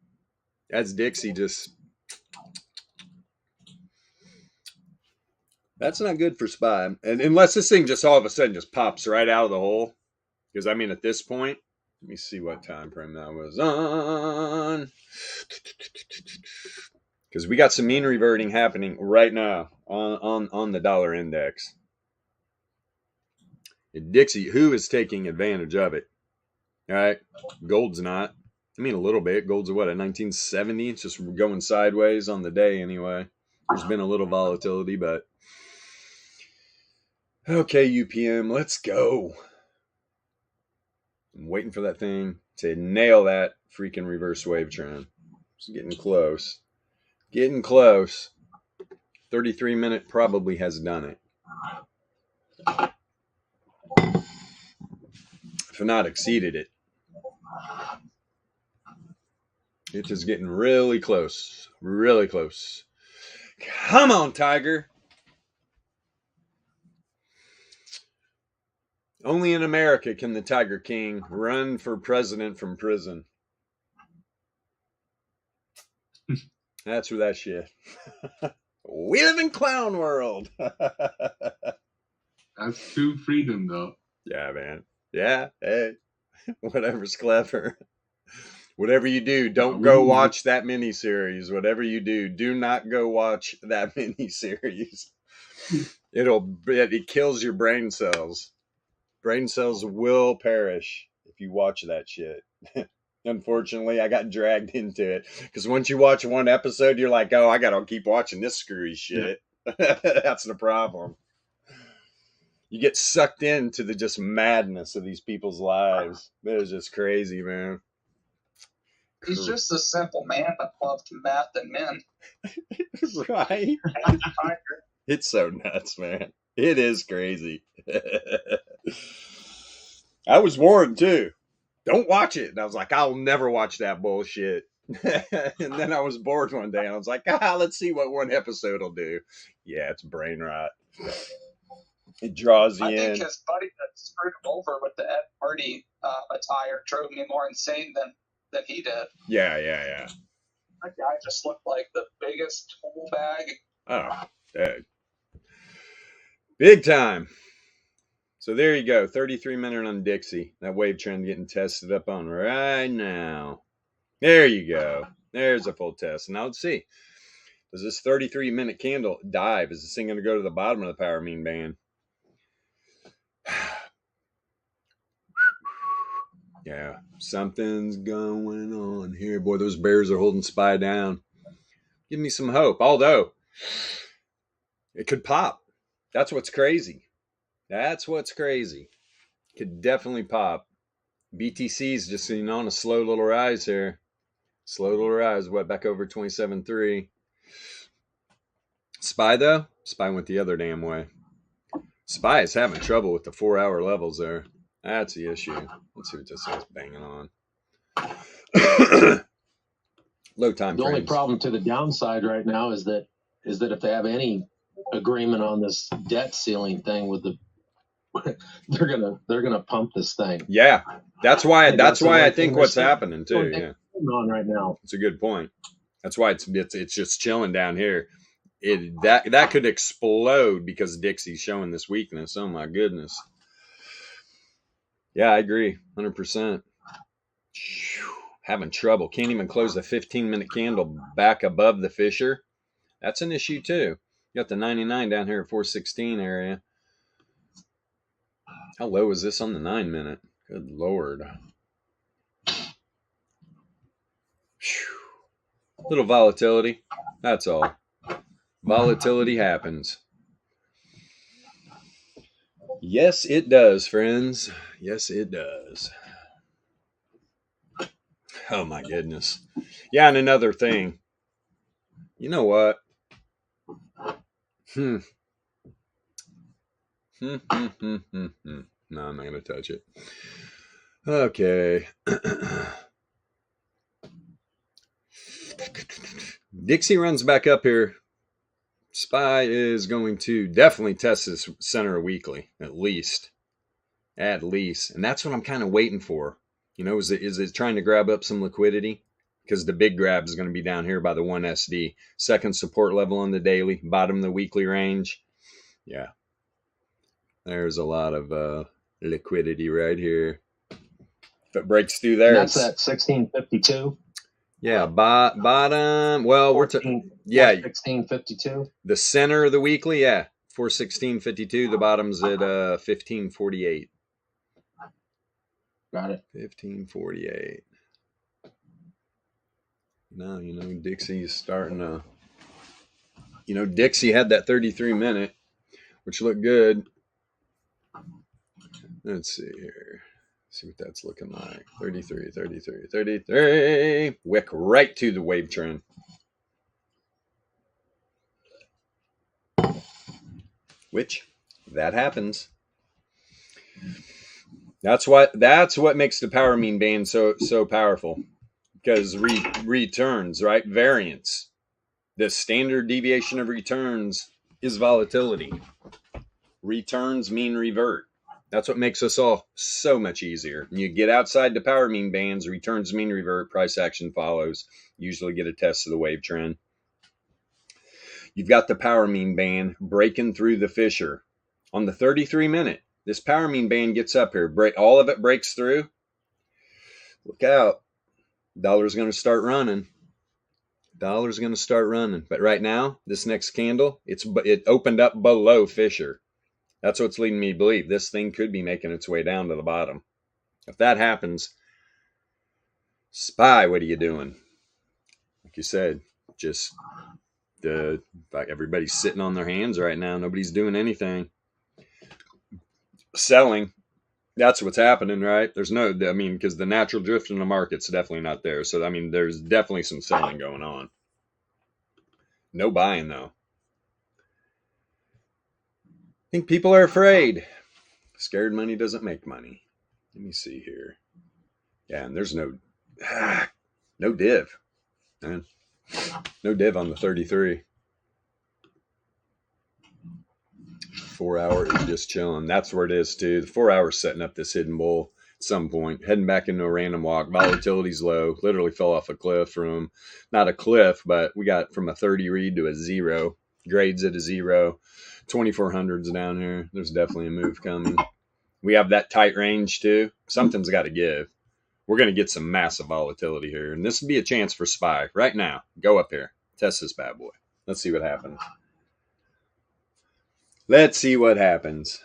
That's Dixie just. That's not good for SPY. And unless this thing just all of a sudden just pops right out of the hole. Because at this point, let me see what time frame that was on. Because we got some mean reverting happening right now on the dollar index. And Dixie, who is taking advantage of it? All right. Gold's not. A little bit. Gold's at 1970? It's just going sideways on the day anyway. There's been a little volatility, but okay, UPM, let's go. I'm waiting for that thing to nail that freaking reverse wave trend. It's getting close. 33-minute probably has done it. If not exceeded it. It is getting really close. Really close. Come on, Tiger. Only in America can the Tiger King run for president from prison. That's for that shit. We live in clown world. That's true freedom, though. Yeah, man. Yeah, hey. Whatever's clever. Whatever you do, don't go watch that miniseries. Whatever you do, do not go watch that miniseries. It kills your brain cells. Brain cells will perish if you watch that shit. Unfortunately, I got dragged into it because once you watch one episode, you're like, oh, I gotta keep watching this screwy shit. That's the problem. You get sucked into the just madness of these people's lives. It is just crazy, man. He's just a simple man that loved math and men. Right? It's so nuts, man. It is crazy. I was warned too. Don't watch it. And I was like, I'll never watch that bullshit. And then I was bored one day and I was like, let's see what one episode will do. Yeah, it's brain rot. It draws you in. I think his buddy that screwed him over with the Ed Hardy attire drove me more insane than he did. Yeah. That guy just looked like the biggest tool bag. Oh, dude. Big time. So there you go, 33-minute on Dixie. That wave trend getting tested up on right now. There you go. There's a full test. Now let's see. Does this 33-minute candle dive? Is this thing going to go to the bottom of the power mean band? Yeah, something's going on here. Boy, those bears are holding SPY down. Give me some hope. Although, it could pop. That's what's crazy. Could definitely pop. BTC's just on a slow little rise here. What, back over 27.3. SPY though? SPY went the other damn way. SPY is having trouble with the 4-hour levels there. That's the issue. Let's see what this is banging on. Low time frames. The only problem to the downside right now is that if they have any agreement on this debt ceiling thing with the they're gonna pump this thing. Yeah, that's why I think what's happening too. Yeah, on right now. It's a good point. That's why it's just chilling down here. That could explode because Dixie's showing this weakness. Oh my goodness. Yeah, I agree, 100%. Having trouble. Can't even close the 15-minute candle back above the Fisher. That's an issue too. You got the 99 down here at 416 area. How low is this on the 9-minute? Good Lord. Little volatility. That's all. Volatility happens. Yes, it does, friends. Yes, it does. Oh, my goodness. Yeah, and another thing. You know what? No, I'm not going to touch it. Okay. Dixie runs back up here. SPY is going to definitely test this center weekly, at least. And that's what I'm kind of waiting for. You know, is it trying to grab up some liquidity? Because the big grab is going to be down here by the 1SD. Second support level on the daily, bottom of the weekly range. Yeah. There's a lot of liquidity right here. If it breaks through there, and that's at 1652. Yeah, bottom. Well, 1652. The center of the weekly, 416.52. The bottom's at 1548. Got it. 1548. Now Dixie's starting to. Dixie had that 33-minute, which looked good. Let's see here. See what that's looking like. 33. Wick right to the wave trend. Which, that happens. That's what makes the power mean band so powerful. Because returns, right? Variance. The standard deviation of returns is volatility. Returns mean revert. That's what makes us all so much easier. You get outside the power mean bands, returns mean revert, price action follows. Usually get a test of the wave trend. You've got the power mean band breaking through the Fisher. On the 33-minute, this power mean band gets up here. All of it breaks through. Look out. Dollar's going to start running. Dollar's going to start running. But right now, this next candle, it opened up below Fisher. That's what's leading me to believe this thing could be making its way down to the bottom. If that happens, SPY, what are you doing? Like you said, just like everybody's sitting on their hands right now. Nobody's doing anything. Selling. That's what's happening, right? There's because the natural drift in the market's definitely not there. So, there's definitely some selling going on. No buying, though. I think people are afraid. Scared money doesn't make money. Let me see here. Yeah, and there's no div. Man. No div on the 33. 4 hour is just chilling. That's where it is, too. The 4 hour setting up this hidden bull at some point. Heading back into a random walk. Volatility's low. Literally fell off a cliff from, not a cliff, but we got from a 30 read to a 0. Grades at a 0. 2400s down here. There's definitely a move coming. We have that tight range, too. Something's got to give. We're going to get some massive volatility here. And this would be a chance for SPY right now. Go up here. Test this bad boy. Let's see what happens. Let's see what happens.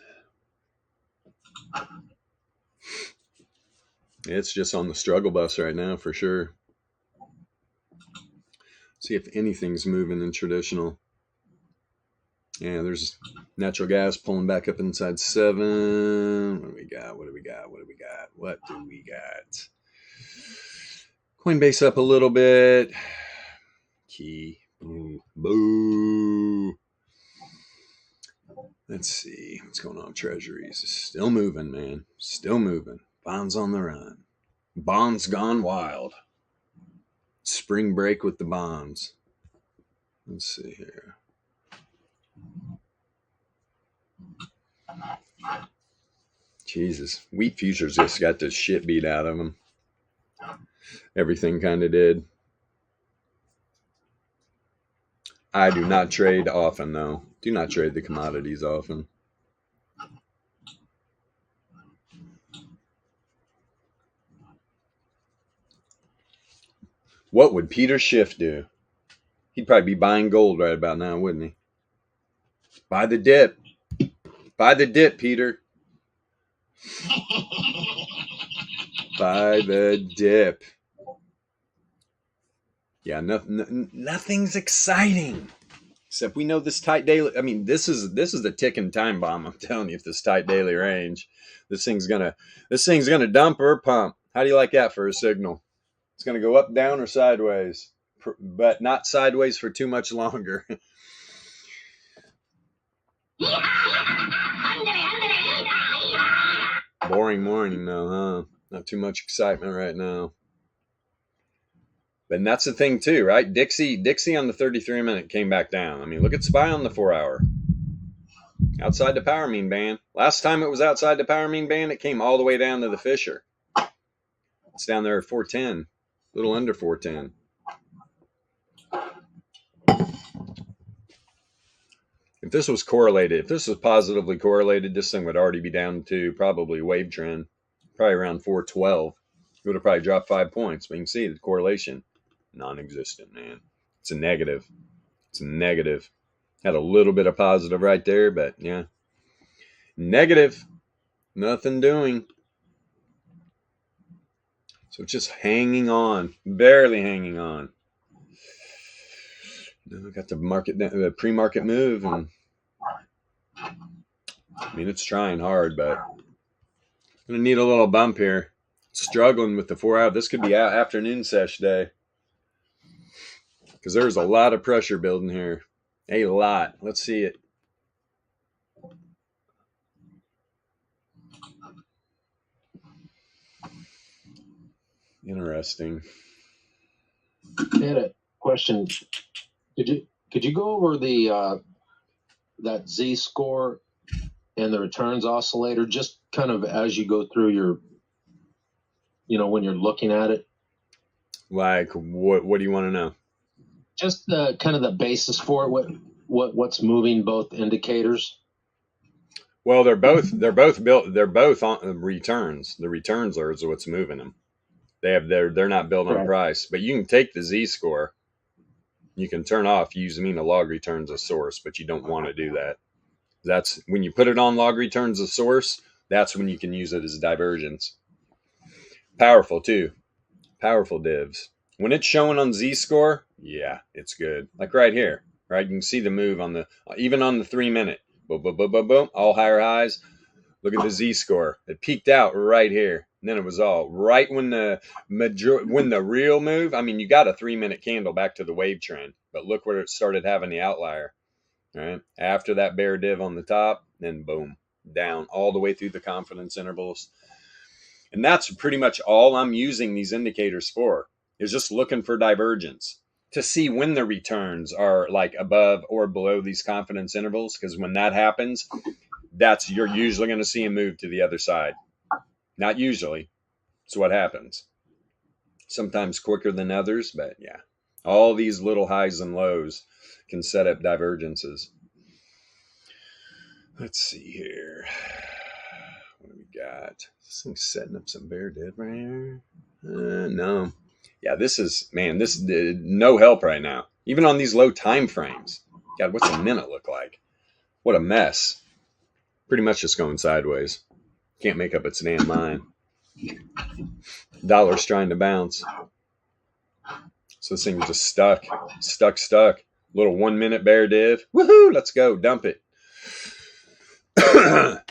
It's just on the struggle bus right now for sure. See if anything's moving in traditional. Yeah, there's natural gas pulling back up inside 7. What do we got? What do we got? What do we got? What do we got? Coinbase up a little bit. Key. Boo. Boo. Let's see. What's going on? Treasuries. Still moving, man. Still moving. Bonds on the run. Bonds gone wild. Spring break with the bonds. Let's see here. Jesus. Wheat futures just got the shit beat out of them. Everything kind of did. I do not trade often, though. Do not trade the commodities often. What would Peter Schiff do? He'd probably be buying gold right about now, wouldn't he? Buy the dip. Buy the dip, Peter. Buy the dip. Yeah, nothing's exciting. Except we know this tight daily. This is the ticking time bomb. I'm telling you, if this tight daily range, this thing's gonna dump or pump. How do you like that for a signal? It's gonna go up, down, or sideways, but not sideways for too much longer. Boring morning, though, huh? Not too much excitement right now. And that's the thing too, right? Dixie on the 33-minute came back down. Look at SPY on the 4 hour. Outside the power mean band. Last time it was outside the power mean band, it came all the way down to the Fisher. It's down there at 410, a little under 410. If this was correlated, if this was positively correlated, this thing would already be down to probably wave trend, probably around 412. It would have probably dropped 5 points. But you can see the correlation. Non-existent, man. It's a negative. It's a negative. Had a little bit of positive right there, but yeah. Negative. Nothing doing. So it's just hanging on. Barely hanging on. Then we got the pre-market move, and it's trying hard, but gonna need a little bump here. Struggling with the 4 hour. This could be afternoon sesh day. Because there's a lot of pressure building here. A lot. Let's see it. Interesting. I had a question. Could you go over the that Z score and the returns oscillator, just kind of as you go through your, when you're looking at it? Like what do you want to know? Just the kind of the basis for it. What's moving both indicators? Well, they're both built. They're both on returns. The returns are what's moving them. They're not built on price, but you can take the Z score. You can turn off use mean a log returns a source, but you don't want to do that. That's when you put it on log returns a source, that's when you can use it as divergence. Powerful too. Powerful divs. When it's showing on Z-score, yeah, it's good. Like right here, right? You can see the move on the, even on the 3 minute. Boom, boom, boom, boom, boom. All higher highs. Look at the Z-score. It peaked out right here. And then it was all right when the real move, I mean, you got a 3 minute candle back to the wave trend, but look where it started having the outlier. All right. After that bear div on the top, then boom, down all the way through the confidence intervals. And that's pretty much all I'm using these indicators for, is just looking for divergence to see when the returns are like above or below these confidence intervals. Because when that happens, you're usually going to see a move to the other side. Not usually. It's what happens. Sometimes quicker than others, but yeah. All these little highs and lows can set up divergences. Let's see here. What do we got? This thing's setting up some bear div right here. No. Yeah, this is no help right now. Even on these low time frames. God, what's a minute look like? What a mess. Pretty much just going sideways. Can't make up its damn mind. Dollar's trying to bounce. So this thing just stuck. Little 1 minute bear div. Woohoo! Let's go. Dump it. I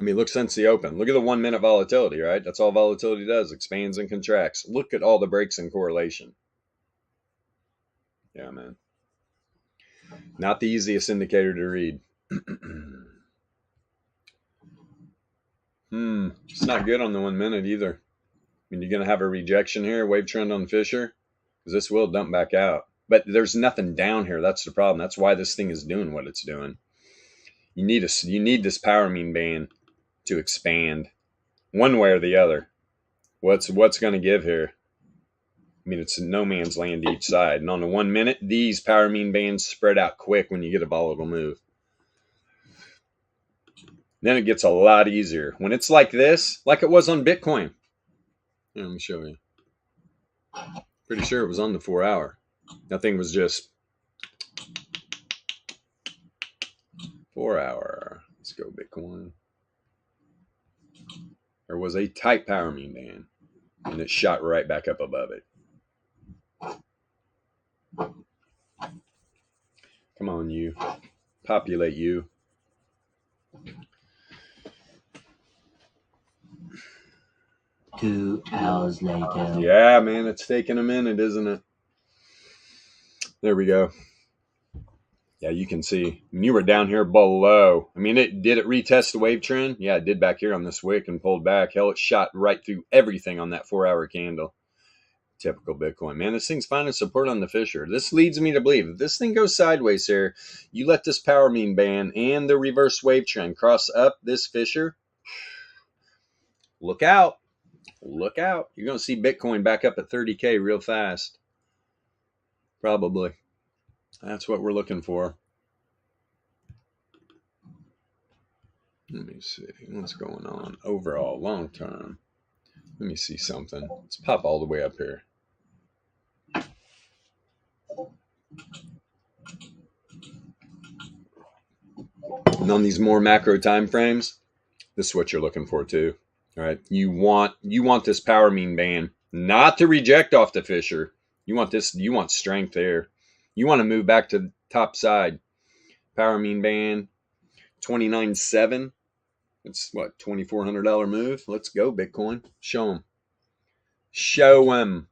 mean, look since the open. Look at the 1 minute volatility, right? That's all volatility does. Expands and contracts. Look at all the breaks in correlation. Yeah, man. Not the easiest indicator to read. It's not good on the 1 minute either. I mean, you're going to have a rejection here, wave trend on Fisher, because this will dump back out. But there's nothing down here. That's the problem. That's why this thing is doing what it's doing. You need this power mean band to expand one way or the other. What's going to give here? I mean, it's no man's land each side. And on the 1 minute, these power mean bands spread out quick when you get a volatile move. Then it gets a lot easier. When it's like this, like it was on Bitcoin. Here, let me show you. Pretty sure it was on the 4 hour. That thing was just 4 hour. Let's go Bitcoin. There was a tight power mean band, and it shot right back up above it. Come on, you. Populate you. Two hours later. Yeah, man, it's taking a minute, isn't it? There we go. Yeah, you can see. When you were down here below, I mean, did it retest the wave trend? Yeah, it did back here on this wick and pulled back. Hell, it shot right through everything on that 4 hour candle. Typical Bitcoin. Man, this thing's finding support on the Fisher. This leads me to believe if this thing goes sideways here, you let this power mean band and the reverse wave trend cross up this Fisher. Look out. Look out. You're going to see Bitcoin back up at 30K real fast. Probably. That's what we're looking for. Let me see what's going on overall long term. Let me see something. Let's pop all the way up here. And on these more macro time frames, this is what you're looking for too. All right. You want this power mean band not to reject off the Fisher. You want strength there. You want to move back to the top side. Power mean band 29.7. It's what, $2,400 move? Let's go, Bitcoin. Show them. Show them.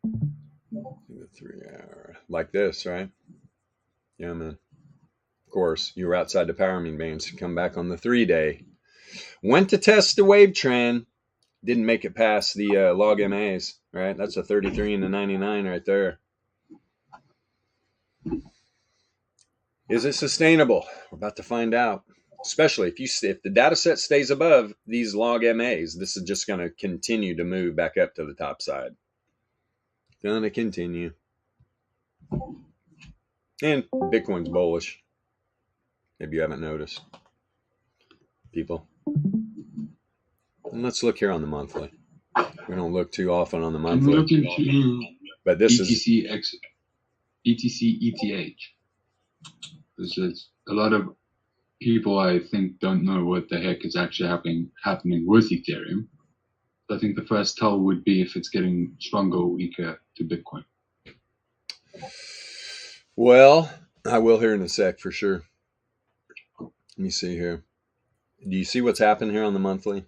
The 3 hour. Like this, right? Yeah, man. Of course, you were outside the power mean bands. You come back on the 3 day. Went to test the wave trend. Didn't make it past the log MAs, right? That's a 33 and a 99 right there. Is it sustainable? We're about to find out. Especially if the data set stays above these log MAs, this is just going to continue to move back up to the top side. Going to continue. And Bitcoin's bullish. Maybe you haven't noticed. People. And let's look here on the monthly. We don't look too often on the monthly. I'm looking to But this BTC ETH. There's a lot of people, I think, don't know what the heck is actually happening with Ethereum. I think the first tell would be if it's getting stronger or weaker to Bitcoin. Well, I will here in a sec for sure. Let me see here. Do you see what's happened here on the monthly?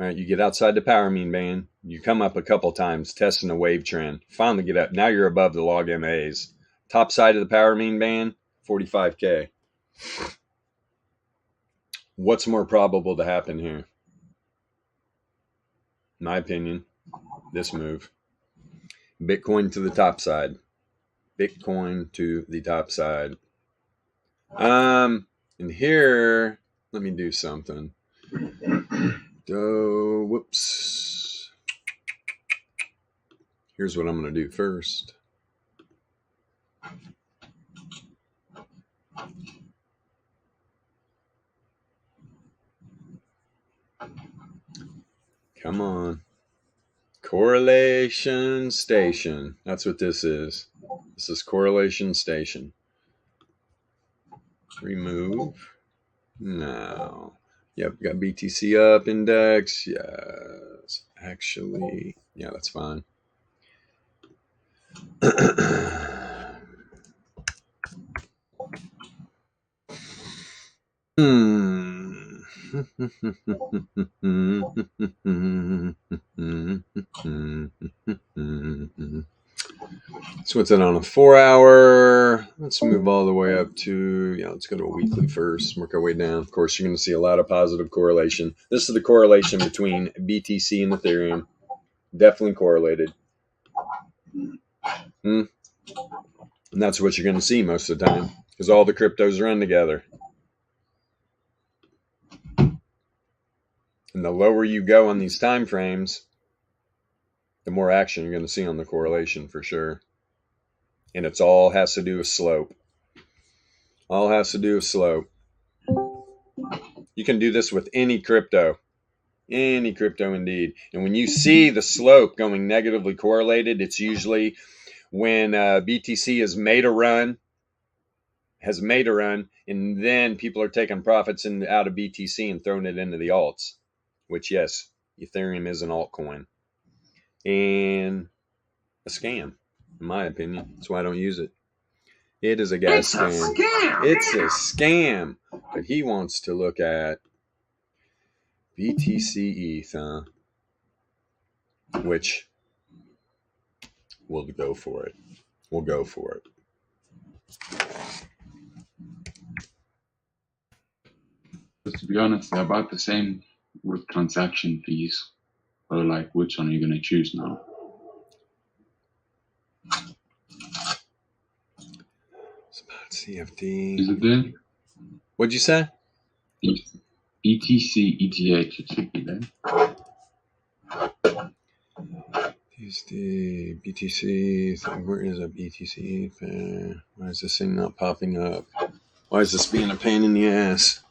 All right, you get outside the power mean band. You come up a couple times, testing a wave trend. Finally get up. Now you're above the log MAs. Top side of the power mean band, 45K. What's more probable to happen here? In my opinion, this move. Bitcoin to the top side. Bitcoin to the top side. And here, let me do something. Whoops. Here's what I'm going to do first. Come on. Correlation station. That's what this is. This is correlation station. Remove. No. Yep, got BTC up index. Yes. Actually, yeah, that's fine. So what's it on a 4 hour? Let's move all the way up to, let's go to a weekly first, work our way down. Of course, you're going to see a lot of positive correlation. This is the correlation between BTC and Ethereum. Definitely correlated. And that's what you're going to see most of the time because all the cryptos run together. And the lower you go on these time frames, the more action you're going to see on the correlation for sure. And it's all has to do with slope. All has to do with slope. You can do this with any crypto. Any crypto indeed. And when you see the slope going negatively correlated, it's usually when BTC has made a run, and then people are taking profits out of BTC and throwing it into the alts. Which, yes, Ethereum is an altcoin. And a scam, in my opinion. That's why I don't use it. It is a gas scam. It's a scam. But he wants to look at BTC ETH, which we'll go for it. We'll go for it. Just to be honest, they're about the same with transaction fees. Or like, which one are you going to choose now? CFD. Is it there? What'd you say? ETC ETH, it should be there. Here's the BTC. Where is a BTC? Why is this thing not popping up? Why is this being a pain in the ass?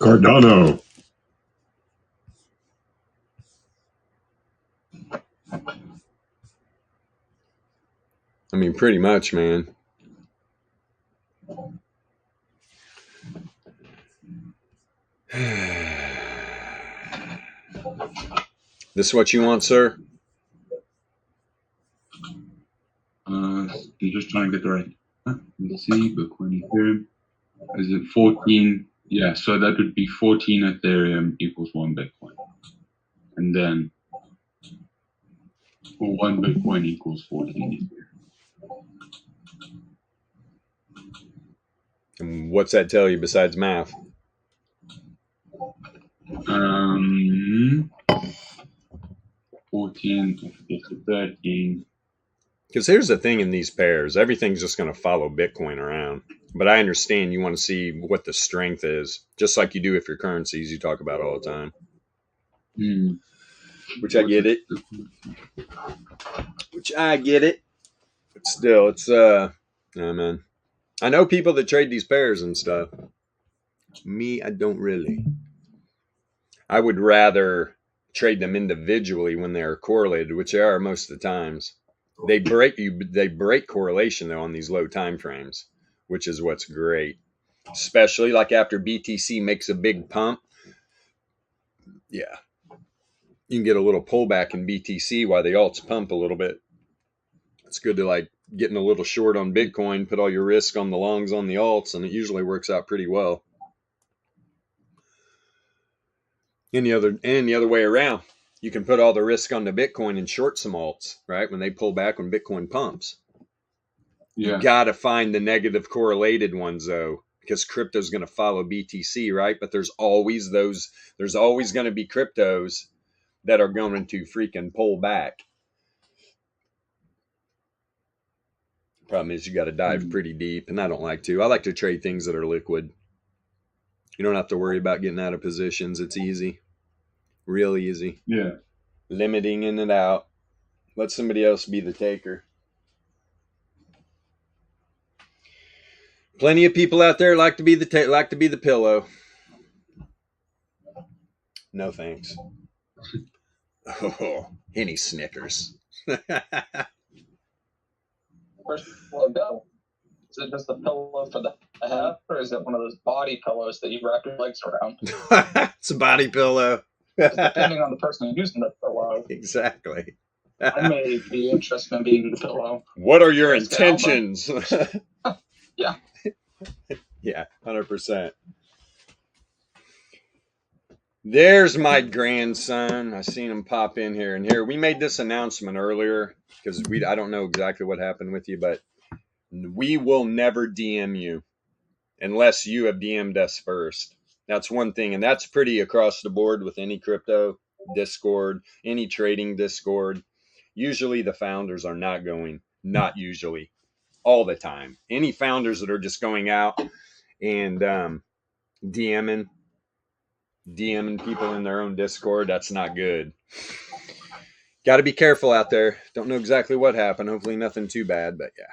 Cardano. I mean, pretty much, man. This is what you want, sir? I'm just trying to get the right. Let's see, Bitcoin, Ethereum. Is it 14? Yeah, so that would be 14 Ethereum equals 1 Bitcoin. And then 1 Bitcoin equals 14 Ethereum. And what's that tell you besides math? 14 to 13. Because here's the thing in these pairs. Everything's just going to follow Bitcoin around. But I understand you want to see what the strength is. Just like you do with your currencies you talk about all the time. Which I get it. But still, it's, man. I know people that trade these pairs and stuff. Me, I don't really. I would rather trade them individually when they are correlated, which they are most of the times. They break correlation though on these low time frames, which is what's great. Especially like after BTC makes a big pump. Yeah. You can get a little pullback in BTC while the alts pump a little bit. It's good to like getting a little short on Bitcoin, put all your risk on the longs on the alts, and it usually works out pretty well. And the other way around, you can put all the risk on the Bitcoin and short some alts, right? When they pull back, when Bitcoin pumps. Yeah. You got to find the negative correlated ones though, because crypto's going to follow BTC, right? But there's always going to be cryptos that are going to freaking pull back. Problem is you got to dive pretty deep, and I don't like to. I like to trade things that are liquid. You don't have to worry about getting out of positions. It's easy. Real easy. Yeah. Limiting in and out. Let somebody else be the taker. Plenty of people out there like to be the pillow. No thanks. Oh, any Snickers. Where's the pillow go? Is it just a pillow for the head, or is it one of those body pillows that you wrap your legs around? It's a body pillow. Depending on the person using the pillow. Exactly. I may be interested in being the pillow. What are your intentions? Yeah. Yeah, 100%. There's my grandson. I seen him pop in here. And here, we made this announcement earlier because I don't know exactly what happened with you, but we will never DM you unless you have DM'd us first. That's one thing, and that's pretty across the board with any crypto Discord, any trading Discord. Usually the founders are not usually, all the time. Any founders that are just going out and DMing people in their own Discord, that's not good. Got to be careful out there. Don't know exactly what happened. Hopefully nothing too bad, but yeah.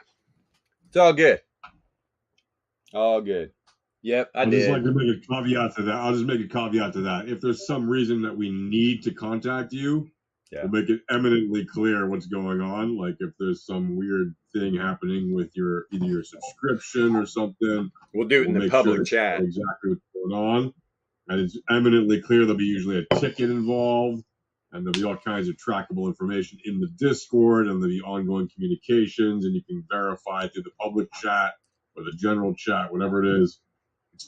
It's all good. All good. Yep, I did. Just like to make a caveat to that. I'll just make a caveat to that. If there's some reason that we need to contact you, we'll make it eminently clear what's going on. Like if there's some weird thing happening with either your subscription or something, we'll do it in the public chat. Exactly what's going on, and it's eminently clear. There'll be usually a ticket involved, and there'll be all kinds of trackable information in the Discord, and there'll be ongoing communications, and you can verify through the public chat or the general chat, whatever it is.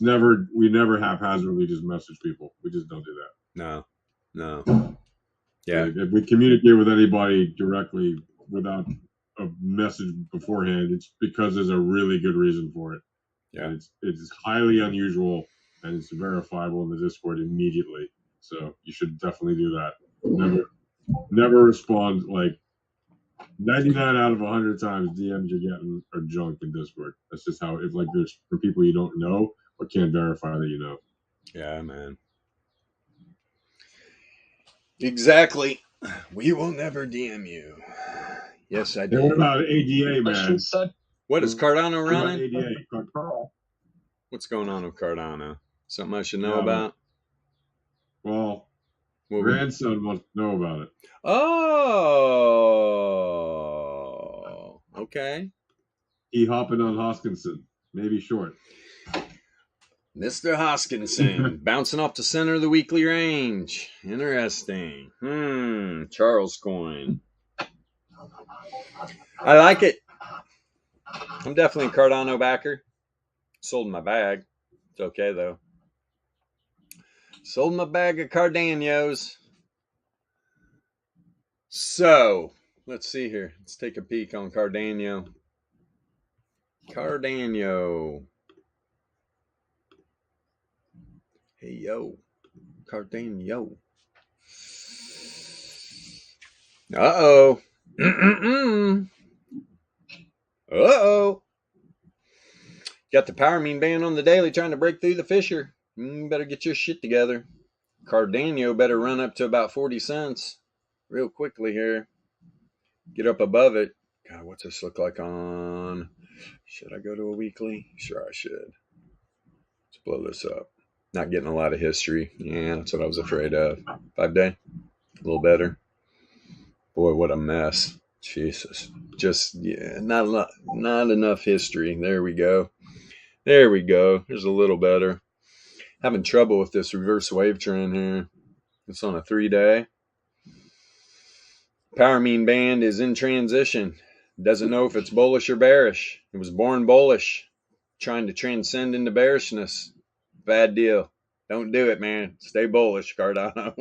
We never haphazardly just message people. We just don't do that. No. Yeah. If we communicate with anybody directly without a message beforehand, it's because there's a really good reason for it. Yeah. And it's highly unusual, and it's verifiable in the Discord immediately. So you should definitely do that. Never respond. Like 99 out of 100 times DMs you're getting are junk in Discord. That's just how it's like. There's for people you don't know or can't verify that you know. Yeah, man. Exactly. We will never DM you. Yes, I did. Hey, what about ADA, man? What is Cardano running? ADA? What's going on with Cardano? Something I should know about? Well, grandson wants to know about it. Oh, okay. He hopping on Hoskinson, maybe short. Mr. Hoskinson bouncing off the center of the weekly range. Interesting. Charles coin. I like it. I'm definitely a Cardano backer. Sold my bag. It's okay though. Sold my bag of Cardanos. So let's see here. Let's take a peek on Cardano. Hey, yo. Cardano. Uh-oh. Uh-oh. Got the power mean band on the daily trying to break through the Fisher. Better get your shit together. Cardano better run up to about 40 cents real quickly here. Get up above it. God, what's this look like on... Should I go to a weekly? Sure, I should. Let's blow this up. Not getting a lot of history. Yeah, that's what I was afraid of. 5 day. A little better. Boy, what a mess. Jesus. Just, yeah, not enough history. There we go. There we go. There's a little better. Having trouble with this reverse wave trend here. It's on a 3-day. Power mean band is in transition. Doesn't know if it's bullish or bearish. It was born bullish, trying to transcend into bearishness. Bad deal. Don't do it, man. Stay bullish, Cardano.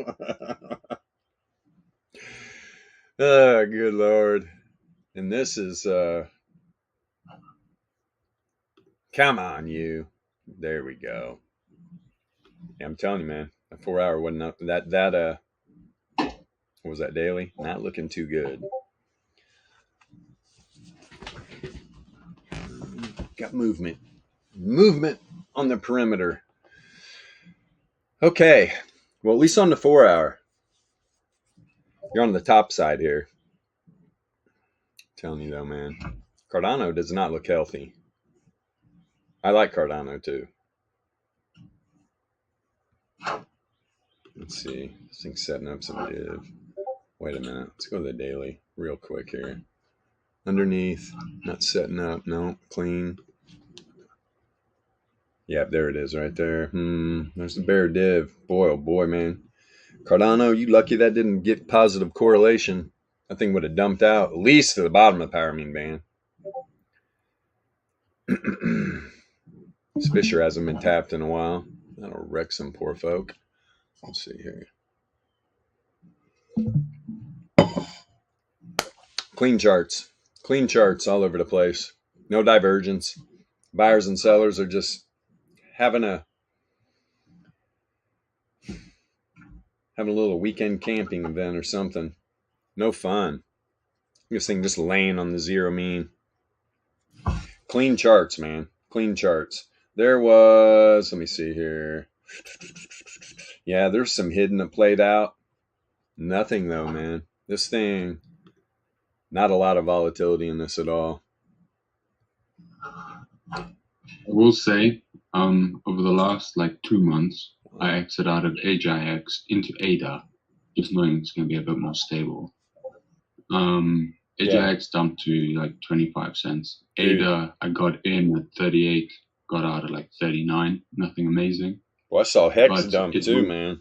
Oh, good Lord. And this is, come on, you. There we go. Yeah, I'm telling you, man. A 4-hour wasn't up. What was that, daily? Not looking too good. Got movement. Movement on the perimeter. Okay. Well, at least on the 4-hour. You're on the top side here. I'm telling you, though, man. Cardano does not look healthy. I like Cardano, too. Let's see. This thing's setting up some div. Wait a minute. Let's go to the daily real quick here. Underneath. Not setting up. No. Clean. Yep, there it is right there. There's the bear div. Boy, oh boy, man. Cardano, you lucky that didn't get positive correlation. That thing would have dumped out at least to the bottom of the power mean band. This Fisher hasn't been tapped in a while. That'll wreck some poor folk. Let's see here. Clean charts. Clean charts all over the place. No divergence. Buyers and sellers are just having a little weekend camping event or something. No fun. This thing just laying on the zero mean. Clean charts, man. Clean charts. There was, let me see here. Yeah, there's some hidden that played out. Nothing though, man. This thing, not a lot of volatility in this at all. I will say, over the last 2 months, I exited out of AJX into ADA, just knowing it's going to be a bit more stable. AJX dumped to 25 cents. Dude. ADA, I got in at 38, got out at 39. Nothing amazing. Well, I saw Hex But dump it too, was- man.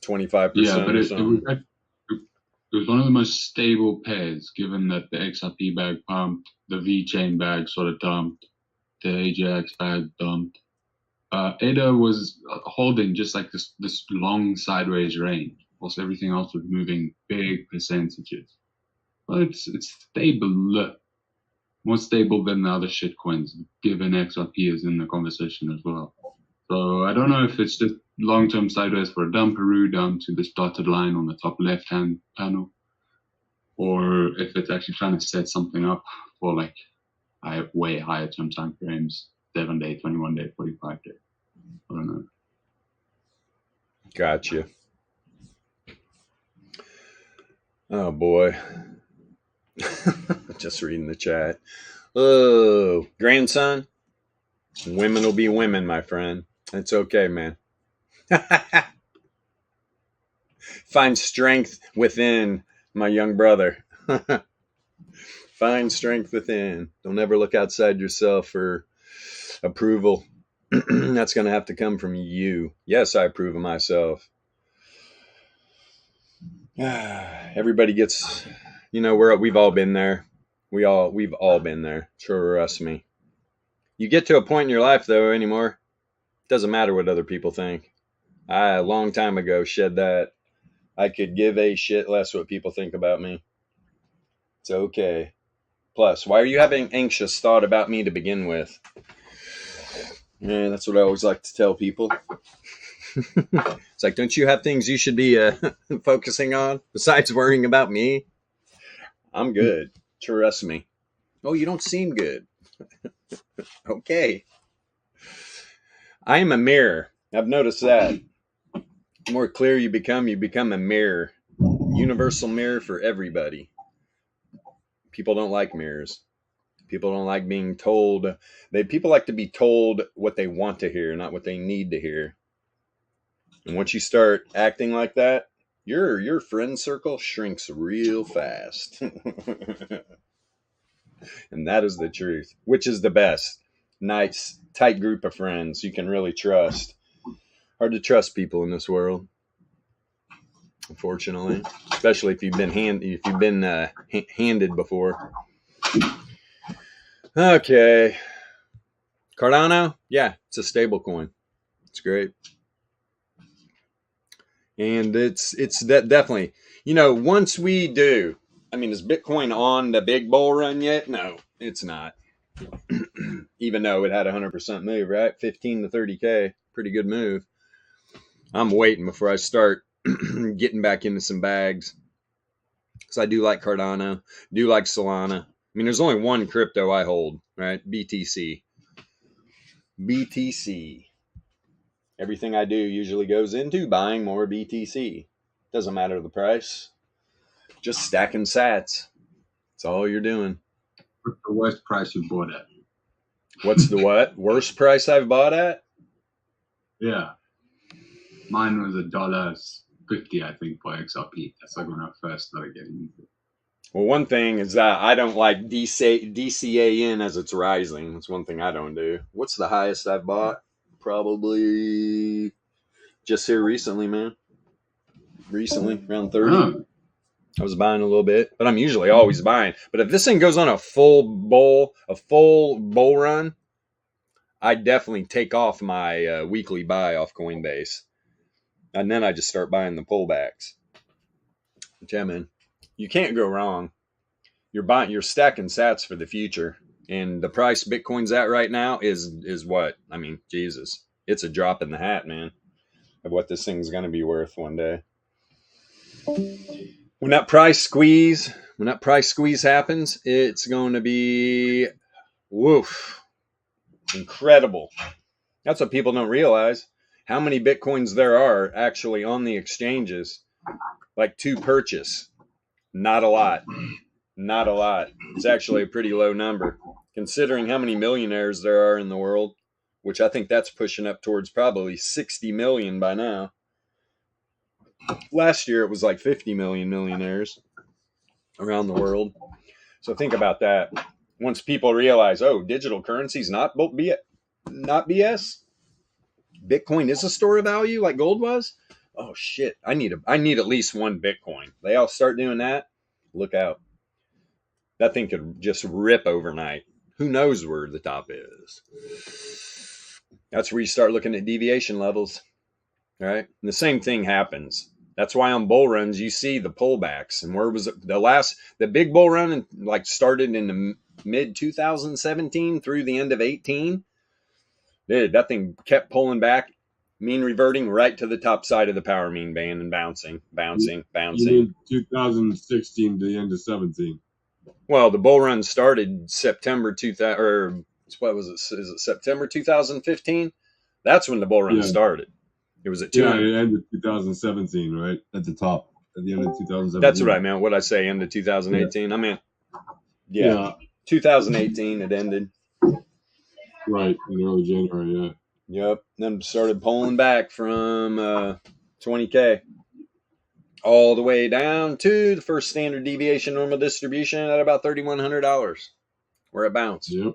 25% Yeah, but or it something. was one of the most stable pairs, given that the XRP bag pumped, the VeChain bag sort of dumped, the AJX bag dumped. ADA was holding just this long sideways range, whilst everything else was moving big percentages. Well, it's stable, more stable than the other shitcoins, given XRP is in the conversation as well. So I don't know if it's just long-term sideways for a dumperoo down to this dotted line on the top left-hand panel, or if it's actually trying to set something up for way higher term time frames, 7-day, 21-day, 45-day. I don't know. Gotcha. Oh boy. Just reading the chat. Oh, grandson. Women will be women, my friend. It's okay, man. Find strength within, my young brother. Find strength within. Don't ever look outside yourself for approval. That's going to have to come from you. Yes, I approve of myself. Everybody gets, we've all been there. We've all been there. Trust me. You get to a point in your life, though, anymore. It doesn't matter what other people think. I, a long time ago, shed that. I could give a shit less what people think about me. It's okay. Plus, why are you having anxious thought about me to begin with? Yeah, that's what I always like to tell people. It's like, don't you have things you should be focusing on besides worrying about me? I'm good. Trust me. Oh, you don't seem good. Okay. I am a mirror. I've noticed that. The more clear you become a mirror. Universal mirror for everybody. People don't like mirrors. People don't like being told. People like to be told what they want to hear, not what they need to hear. And once you start acting like that, Your friend circle shrinks real fast. And that is the truth, which is the best. Nice, tight group of friends you can really trust. Hard to trust people in this world, unfortunately, especially if you've been handed before. Okay, Cardano, yeah, it's a stable coin. It's great, and it's definitely, once we do. I mean, is Bitcoin on the big bull run yet? No, it's not. Even though it had a 100% move, right? 15 to 30K, pretty good move. I'm waiting before I start getting back into some bags. Because I do like Cardano, do like Solana. I mean, there's only one crypto I hold, right? BTC. BTC. Everything I do usually goes into buying more BTC. Doesn't matter the price. Just stacking sats. That's all you're doing. What's the worst price you bought at? What's the what? Worst price I've bought at? Yeah. Mine was $1.50, I think, for XRP. That's like when I first started getting into it. Well, one thing is that I don't like DCAN as it's rising. That's one thing I don't do. What's the highest I've bought? Probably just here recently, man. Recently, around 30. Oh. I was buying a little bit, but I'm usually always buying. But if this thing goes on a full bull run, I definitely take off my weekly buy off Coinbase. And then I just start buying the pullbacks. But yeah, man, you can't go wrong. You're stacking sats for the future. And the price Bitcoin's at right now is what? I mean, Jesus. It's a drop in the hat, man, of what this thing's going to be worth one day. When that price squeeze happens, it's going to be woof. Incredible. That's what people don't realize. How many Bitcoins there are actually on the exchanges, like to purchase. Not a lot. Not a lot. It's actually a pretty low number, considering how many millionaires there are in the world, which I think that's pushing up towards probably 60 million by now. Last year, it was like 50 million millionaires around the world. So think about that. Once people realize, oh, digital currency's not BS. Bitcoin is a store of value like gold was. Oh shit! I need at least one Bitcoin. They all start doing that. Look out! That thing could just rip overnight. Who knows where the top is? That's where you start looking at deviation levels, right? And the same thing happens. That's why on bull runs you see the pullbacks. And where was it? The big bull run started in the mid 2017 through the end of 18. Dude, that thing kept pulling back, mean reverting right to the top side of the power mean band and bouncing. You mean 2016 to the end of 17? Well, the bull run started September 2000, or what was it? Is it September 2015? That's when the bull run started. It was at 200. Yeah, it ended 2017, right? At the top, at the end of 2017. That's what I meant. What I say, end of 2018? Yeah. I meant, yeah, 2018 it ended. Right, in early January, yeah. Yep. Then started pulling back from 20K all the way down to the first standard deviation normal distribution at about $3,100, where it bounced. Yep.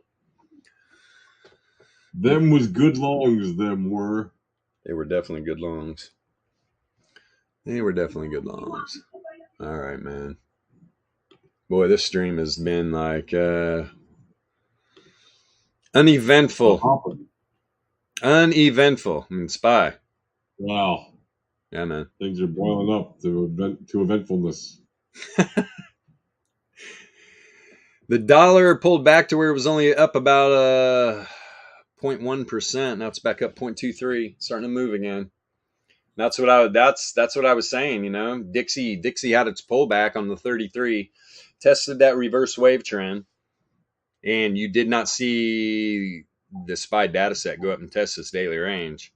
Them was good longs, them were. They were definitely good longs. All right, man. Boy, this stream has been like uneventful. Uneventful. I mean, SPY. Wow. Yeah, man. Things are boiling up to eventfulness. The dollar pulled back to where it was only up about 0.1%. Now it's back up 0.23, starting to move again. That's what I was saying, you know. Dixie had its pullback on the 33, tested that reverse wave trend, and you did not see the SPY data set go up and test this daily range.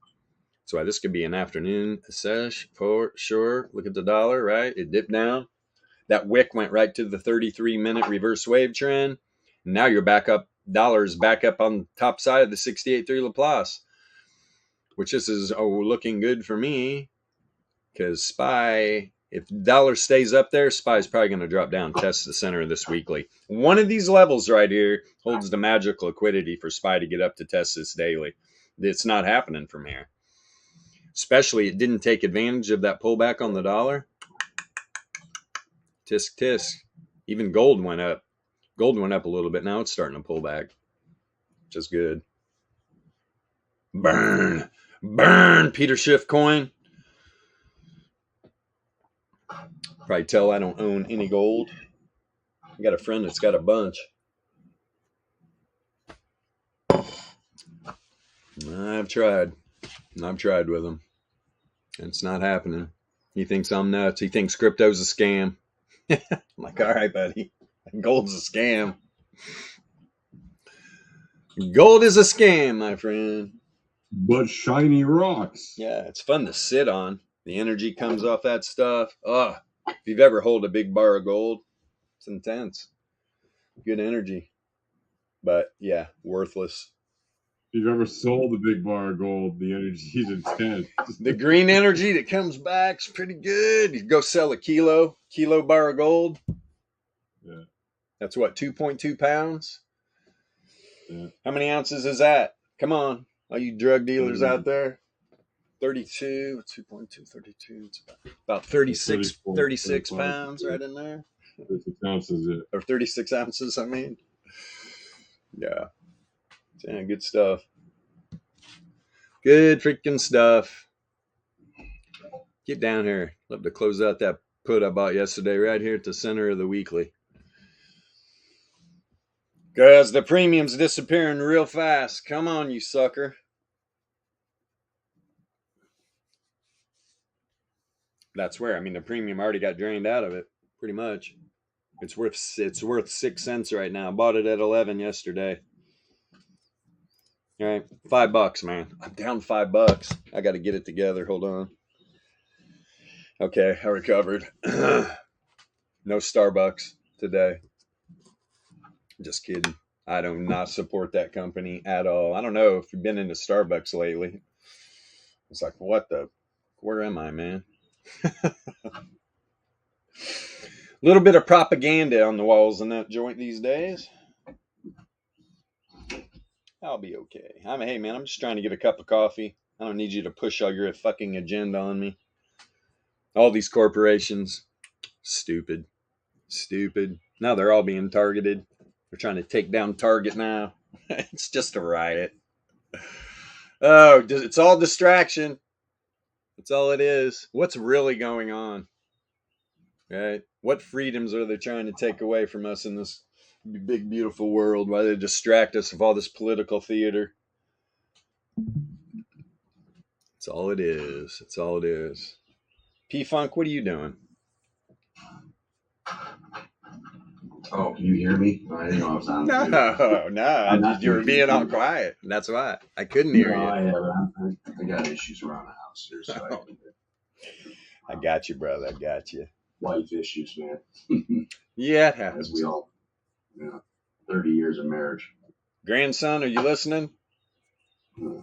So this could be an afternoon sesh for sure. Look at the dollar, right? It dipped down. That wick went right to the 33-minute reverse wave trend. And now you're back up. Dollar's back up on the top side of the 68.3 Laplace, which this is looking good for me because SPY If the dollar stays up there, SPY is probably going to drop down, test the center of this weekly. One of these levels right here holds the magic liquidity for SPY to get up to test this daily. It's not happening from here. Especially it didn't take advantage of that pullback on the dollar. Tisk, tisk. Even gold went up. Gold went up a little bit. Now it's starting to pull back, which is good. Burn. Burn, Peter Schiff coin. Probably tell I don't own any gold. I got a friend that's got a bunch. I've tried with him. It's not happening. He thinks I'm nuts. He thinks crypto's a scam. I'm like, all right, buddy. Gold's a scam. Gold is a scam, my friend. But shiny rocks. Yeah, it's fun to sit on. The energy comes off that stuff. Oh, if you've ever held a big bar of gold, it's intense. Good energy. But yeah, worthless. If you've ever sold a big bar of gold, the energy's intense. The green energy that comes back is pretty good. You go sell a kilo bar of gold. Yeah. That's what, 2.2 pounds? Yeah. How many ounces is that? Come on, all you drug dealers out there. 32, 2.2, 32. It's about 36 pounds right in there. 36 ounces, yeah. Or 36 ounces, I mean. Yeah. Yeah, good stuff. Good freaking stuff. Get down here. Love to close out that put I bought yesterday right here at the center of the weekly. Because the premium's disappearing real fast. Come on, you sucker. That's where, I mean, the premium already got drained out of it, pretty much. It's worth 6 cents right now. Bought it at 11 yesterday. All right, $5, man. I'm down $5. I got to get it together. Hold on. Okay, I recovered. No Starbucks today. Just kidding. I do not support that company at all. I don't know if you've been into Starbucks lately. It's like, where am I, man? Little bit of propaganda on the walls in that joint these days. I'll be okay. Hey, man, I'm just trying to get a cup of coffee. I don't need you to push all your fucking agenda on me. All these corporations, stupid. Now they're all being targeted. They're trying to take down Target now. It's just a riot. Oh, it's all distraction. That's all it is. What's really going on? Right? What freedoms are they trying to take away from us in this big, beautiful world? Why they distract us of all this political theater? That's all it is. That's all it is. P-Funk, what are you doing? Oh, can you hear me? I didn't know I was on. No, you were being all quiet. That's why I couldn't hear you. I got issues around the house here, so I got you, brother. I got you. Life issues, man. Yeah, it happens. As we all, 30 years of marriage. Grandson, are you listening? Yeah,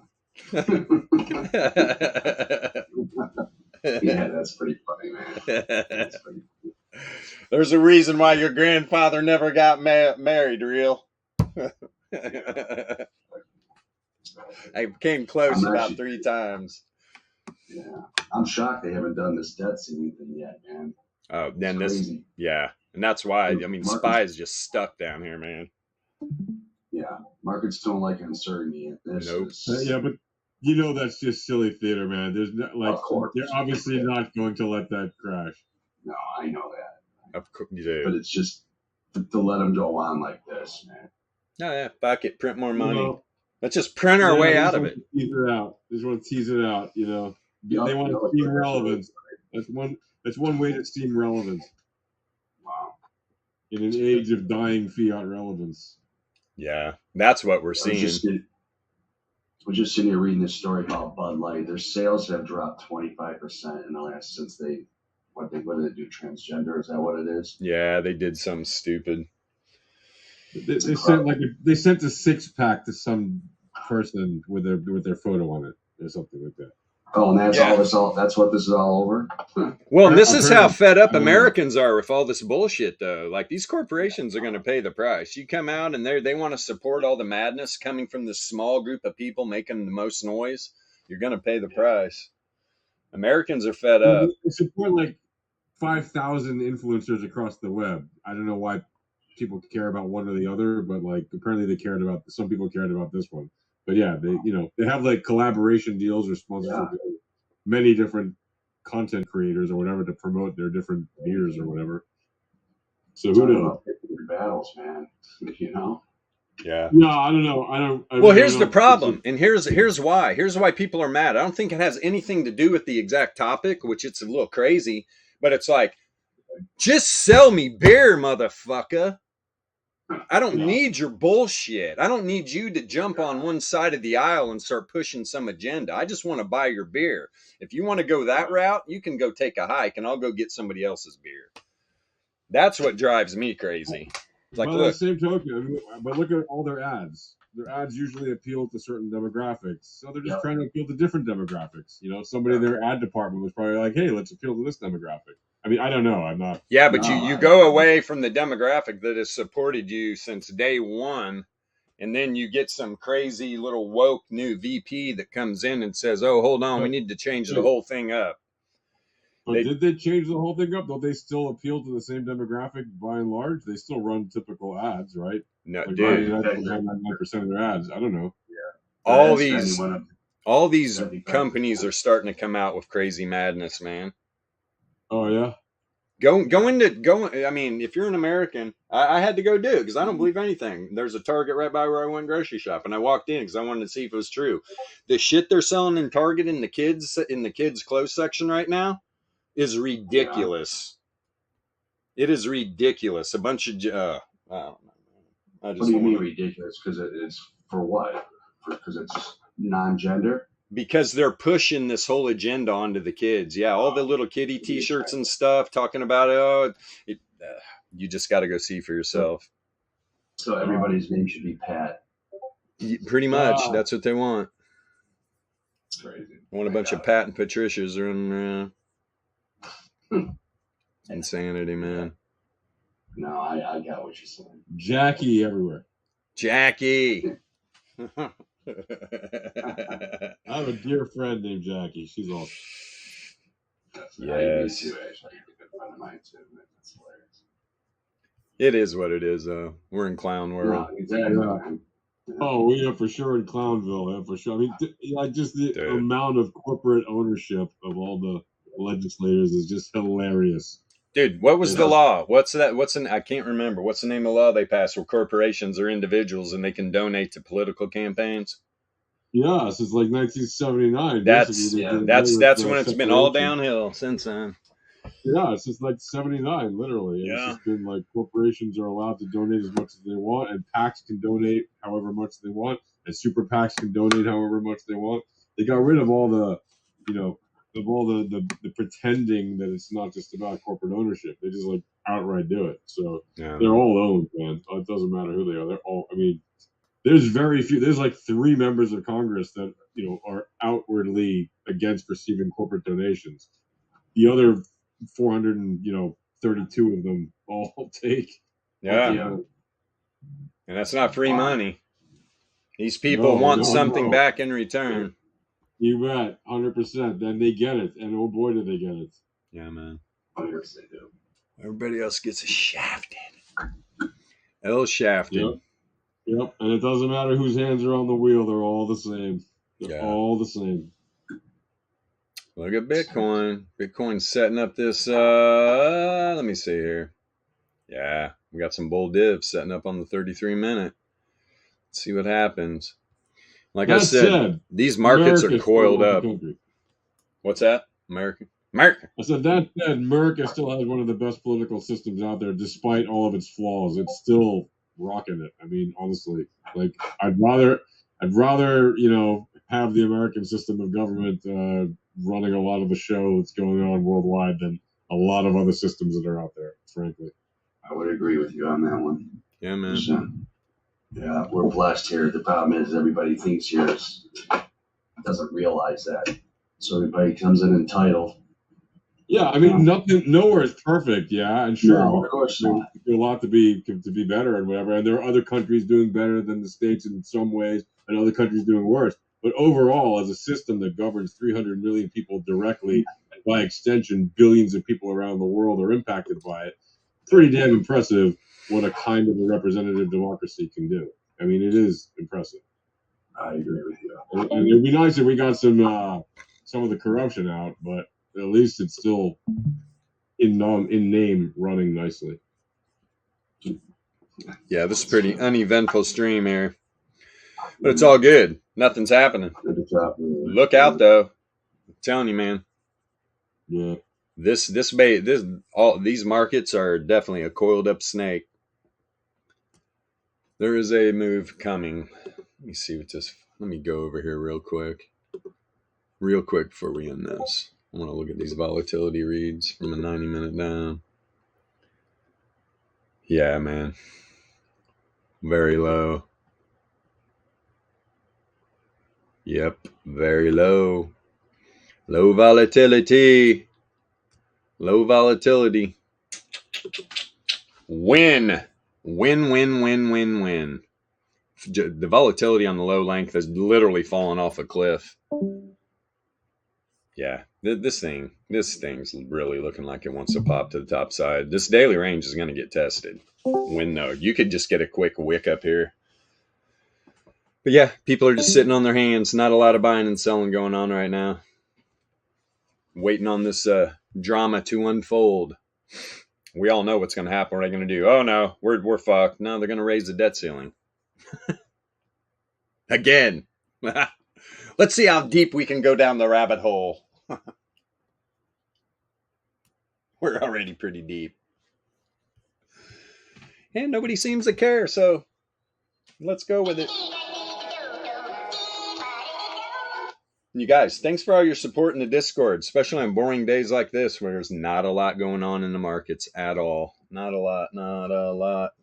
that's pretty funny, man. That's pretty funny. There's a reason why your grandfather never got married, real. I came close about 3 times. Yeah, I'm shocked they haven't done this debt ceiling thing yet, man. Oh, then yeah, and that's why. I mean, SPY is just stuck down here, man. Yeah, markets don't like uncertainty. Nope. Yeah, but that's just silly theater, man. There's not, like, of course, they're obviously not going to let that crash. No, I know that. Of course, you do. But it's just to let them go on like this, man. No, yeah, fuck it, print more money. Let's just print our way out of it. Tease it out. Just want to tease it out. They want to steam relevance. That's one way to steam relevance. Wow. In an age of dying fiat relevance. Yeah, that's what we're seeing. We're just sitting here reading this story about Bud Light. Their sales have dropped 25% in the last since they what did they do? Transgender? Is that what it is? Yeah, they did something stupid. They sent a 6-pack to some person with their photo on it or something like that. Oh, and that's Yeah. that's what this is all over? Well, and this is how Apparently. fed up Americans are with all this bullshit, though. Like, these corporations are going to pay the price. You come out and they want to support all the madness coming from this small group of people making the most noise. You're going to pay the price. Americans are fed up. They support like 5,000 influencers across the web. I don't know why people care about one or the other, but like apparently they cared about some people cared about this one. But yeah, they have like collaboration deals or sponsorship deals with many different content creators or whatever to promote their different beers or whatever. So who knows? Your battles, man. You know? Yeah. No, I don't know. I Well, really here's the don't. problem, and here's why. Here's why people are mad. I don't think it has anything to do with the exact topic, which it's a little crazy, but it's like, just sell me beer, motherfucker. I don't need your bullshit. I don't need you to jump on one side of the aisle and start pushing some agenda. I just want to buy your beer. If you want to go that route, you can go take a hike and I'll go get somebody else's beer. That's what drives me crazy. It's like, by look, the same token, I mean, but look at all their ads. Their ads usually appeal to certain demographics, so they're just trying to appeal to different demographics. You know, somebody in their ad department was probably like, "Hey, let's appeal to this demographic." I mean, I don't know. I'm not. yeah, but you go away from the demographic that has supported you since day one, and then you get some crazy little woke new VP that comes in and says, "Oh, hold on, we need to change the whole thing up." But did they change the whole thing up? Don't they still appeal to the same demographic by and large? They still run typical ads, right? No, like dude. 99% of their ads. I don't know. Yeah. All these companies are starting to come out with crazy madness, man. Oh yeah. Go. I mean, if you're an American, I had to go do it because I don't believe anything. There's a Target right by where I went grocery shop, and I walked in because I wanted to see if it was true. The shit they're selling in Target in the kids clothes section right now is ridiculous. Yeah. It is ridiculous. A bunch of I don't know. What do you mean ridiculous? Because it's for what? Because it's non-gender? Because they're pushing this whole agenda onto the kids. Yeah, all the little kiddie T-shirts and stuff talking about you just got to go see for yourself. So everybody's name should be Pat. Pretty much, that's what they want. Crazy. I want a bunch of Pat and Patricias running around. Insanity, man. No, I got what you're saying. Jackie everywhere. Jackie. I have a dear friend named Jackie. She's awesome. Yes. Me too, actually. A good friend of mine too. That's hilarious. It is what it is, though. We're in clown world. No, exactly. Yeah. Oh, we are for sure in Clownville. Yeah, for sure. I mean, like just the amount of corporate ownership of all the legislators is just hilarious. Dude, what was the law? I can't remember. What's the name of the law they passed where corporations or individuals and they can donate to political campaigns? Yeah, since like 1979. That's when it's been all downhill since then. Yeah, it's just like 79, literally. Yeah. It's just been like corporations are allowed to donate as much as they want, and PACs can donate however much they want, and super PACs can donate however much they want. They got rid of all the, the pretending that it's not just about corporate ownership. They just like outright do it. So they're all owned, man. It doesn't matter who they are. They're all. I mean, there's very few. There's like 3 members of Congress that are outwardly against receiving corporate donations. The other 432 of them all take. Yeah. And that's not free money. These people want something back in return. You bet, 100%. Then they get it, and oh boy, do they get it. Yeah, man. Of course they do. Everybody else gets shafted. Shafted. Yep, and it doesn't matter whose hands are on the wheel; they're all the same. They're all the same. Look at Bitcoin. Bitcoin's setting up this. Let me see here. Yeah, we got some bull divs setting up on the 33-minute. Let's see what happens. Like I said, these markets are coiled up. What's that? America. I said that said, America still has one of the best political systems out there, despite all of its flaws. It's still rocking it. I mean, honestly, like I'd rather have the American system of government running a lot of the show that's going on worldwide than a lot of other systems that are out there, frankly. I would agree with you on that one. Yeah, man. Yeah, we're blessed here. The problem is everybody thinks doesn't realize that. So everybody comes in entitled. Yeah, I mean, nowhere is perfect. Yeah, and sure, No, of course not. there's a lot to be better and whatever. And there are other countries doing better than the States in some ways, and other countries doing worse. But overall, as a system that governs 300 million people directly, and by extension, billions of people around the world are impacted by it. Pretty damn impressive what a kind of a representative democracy can do. I mean, it is impressive. I agree with you. And it'd be nice if we got some of the corruption out, but at least it's still in name running nicely. Yeah, this is a pretty uneventful stream here, but it's all good. Nothing's happening. Look out though! I'm telling you, man. Yeah. All these markets are definitely a coiled up snake. There is a move coming. Let me see what this. Let me go over here real quick before we end this. I want to look at these volatility reads from a 90-minute down. Yeah, man. Very low. Yep, very low. Low volatility. Low volatility. Win. Win. The volatility on the low length has literally fallen off a cliff. Yeah, this thing's really looking like it wants to pop to the top side. This daily range is going to get tested. When though, you could just get a quick wick up here. But yeah, people are just sitting on their hands. Not a lot of buying and selling going on right now. Waiting on this drama to unfold. We all know what's going to happen. What are they going to do? Oh no, we're fucked. No, they're going to raise the debt ceiling. Again. Let's see how deep we can go down the rabbit hole. We're already pretty deep. And nobody seems to care, so let's go with it. You guys, thanks for all your support in the Discord, especially on boring days like this where there's not a lot going on in the markets at all. Not a lot,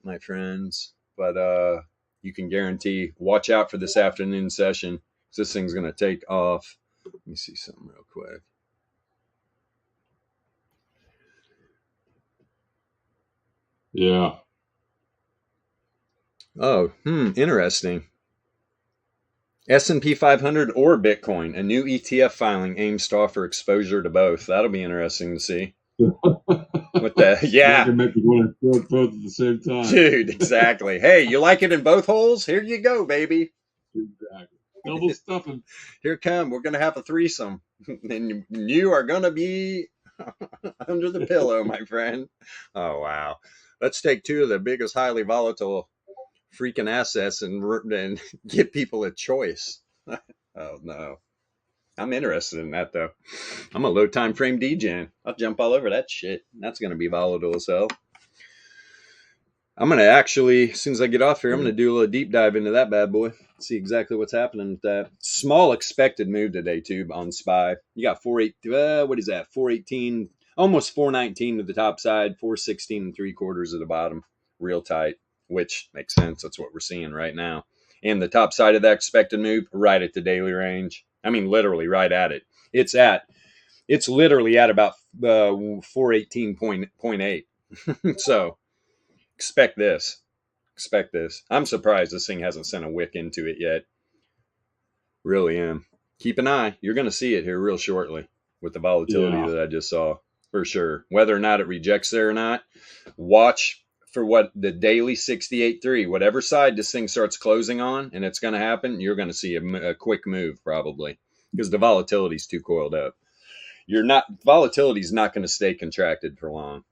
my friends. But you can guarantee, watch out for this afternoon session. This thing's going to take off. Let me see something real quick. Yeah. Oh, interesting. S&P 500 or Bitcoin. A new ETF filing aims to offer exposure to both. That'll be interesting to see. What the? Yeah. I can make you want to throw both at the same time. Dude, exactly. Hey, you like it in both holes? Here you go, baby. Exactly. Double stuffing. Here come. We're going to have a threesome. And you are going to be under the pillow, my friend. Oh, wow. Let's take two of the biggest highly volatile freaking assets and give people a choice. Oh, no. I'm interested in that, though. I'm a low time frame degen. I'll jump all over that shit. That's going to be volatile as hell. I'm going to actually, as soon as I get off here, I'm going to do a little deep dive into that bad boy. See exactly what's happening with that. Small expected move today, too, on SPY. You got 418, almost 419 to the top side, 416 3/4 at the bottom. Real tight, which makes sense. That's what we're seeing right now. And the top side of that expected move, right at the daily range. I mean, literally right at it. It's literally at about 418.8. So expect this. I'm surprised this thing hasn't sent a wick into it yet. Really am. Keep an eye. You're going to see it here real shortly with the volatility that I just saw, for sure. Whether or not it rejects there or not, watch for what the daily 68.3, whatever side this thing starts closing on, and it's going to happen, you're going to see a quick move probably, because the volatility is too coiled up. Volatility is not going to stay contracted for long.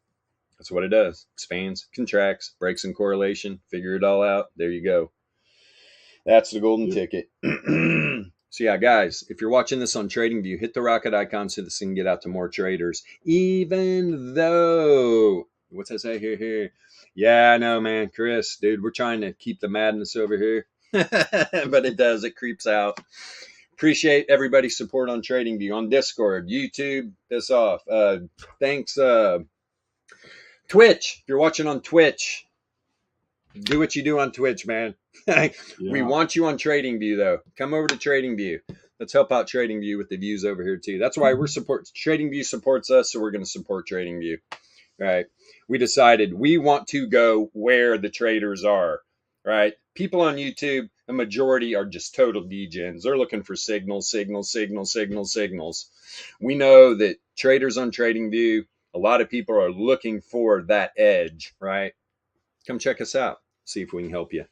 That's what it does. Expands, contracts, breaks in correlation, figure it all out. There you go. That's the golden ticket. So yeah, guys, if you're watching this on TradingView, hit the rocket icon so this can get out to more traders. Even though, what's that say here? Yeah, I know, man. Chris, dude, we're trying to keep the madness over here. But it creeps out. Appreciate everybody's support on TradingView, on Discord, YouTube, piss off. Thanks, Twitch. If you're watching on Twitch, do what you do on Twitch, man. We want you on TradingView, though. Come over to TradingView. Let's help out TradingView with the views over here too. That's why we're TradingView supports us, so we're going to support TradingView. Right? We decided we want to go where the traders are. Right? People on YouTube, a majority are just total degens. They're looking for signals. We know that traders on TradingView, a lot of people are looking for that edge, right? Come check us out. See if we can help you.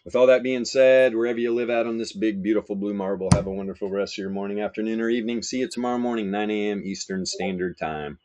With all that being said, wherever you live out on this big, beautiful blue marble, have a wonderful rest of your morning, afternoon, or evening. See you tomorrow morning, 9 a.m. Eastern Standard Time.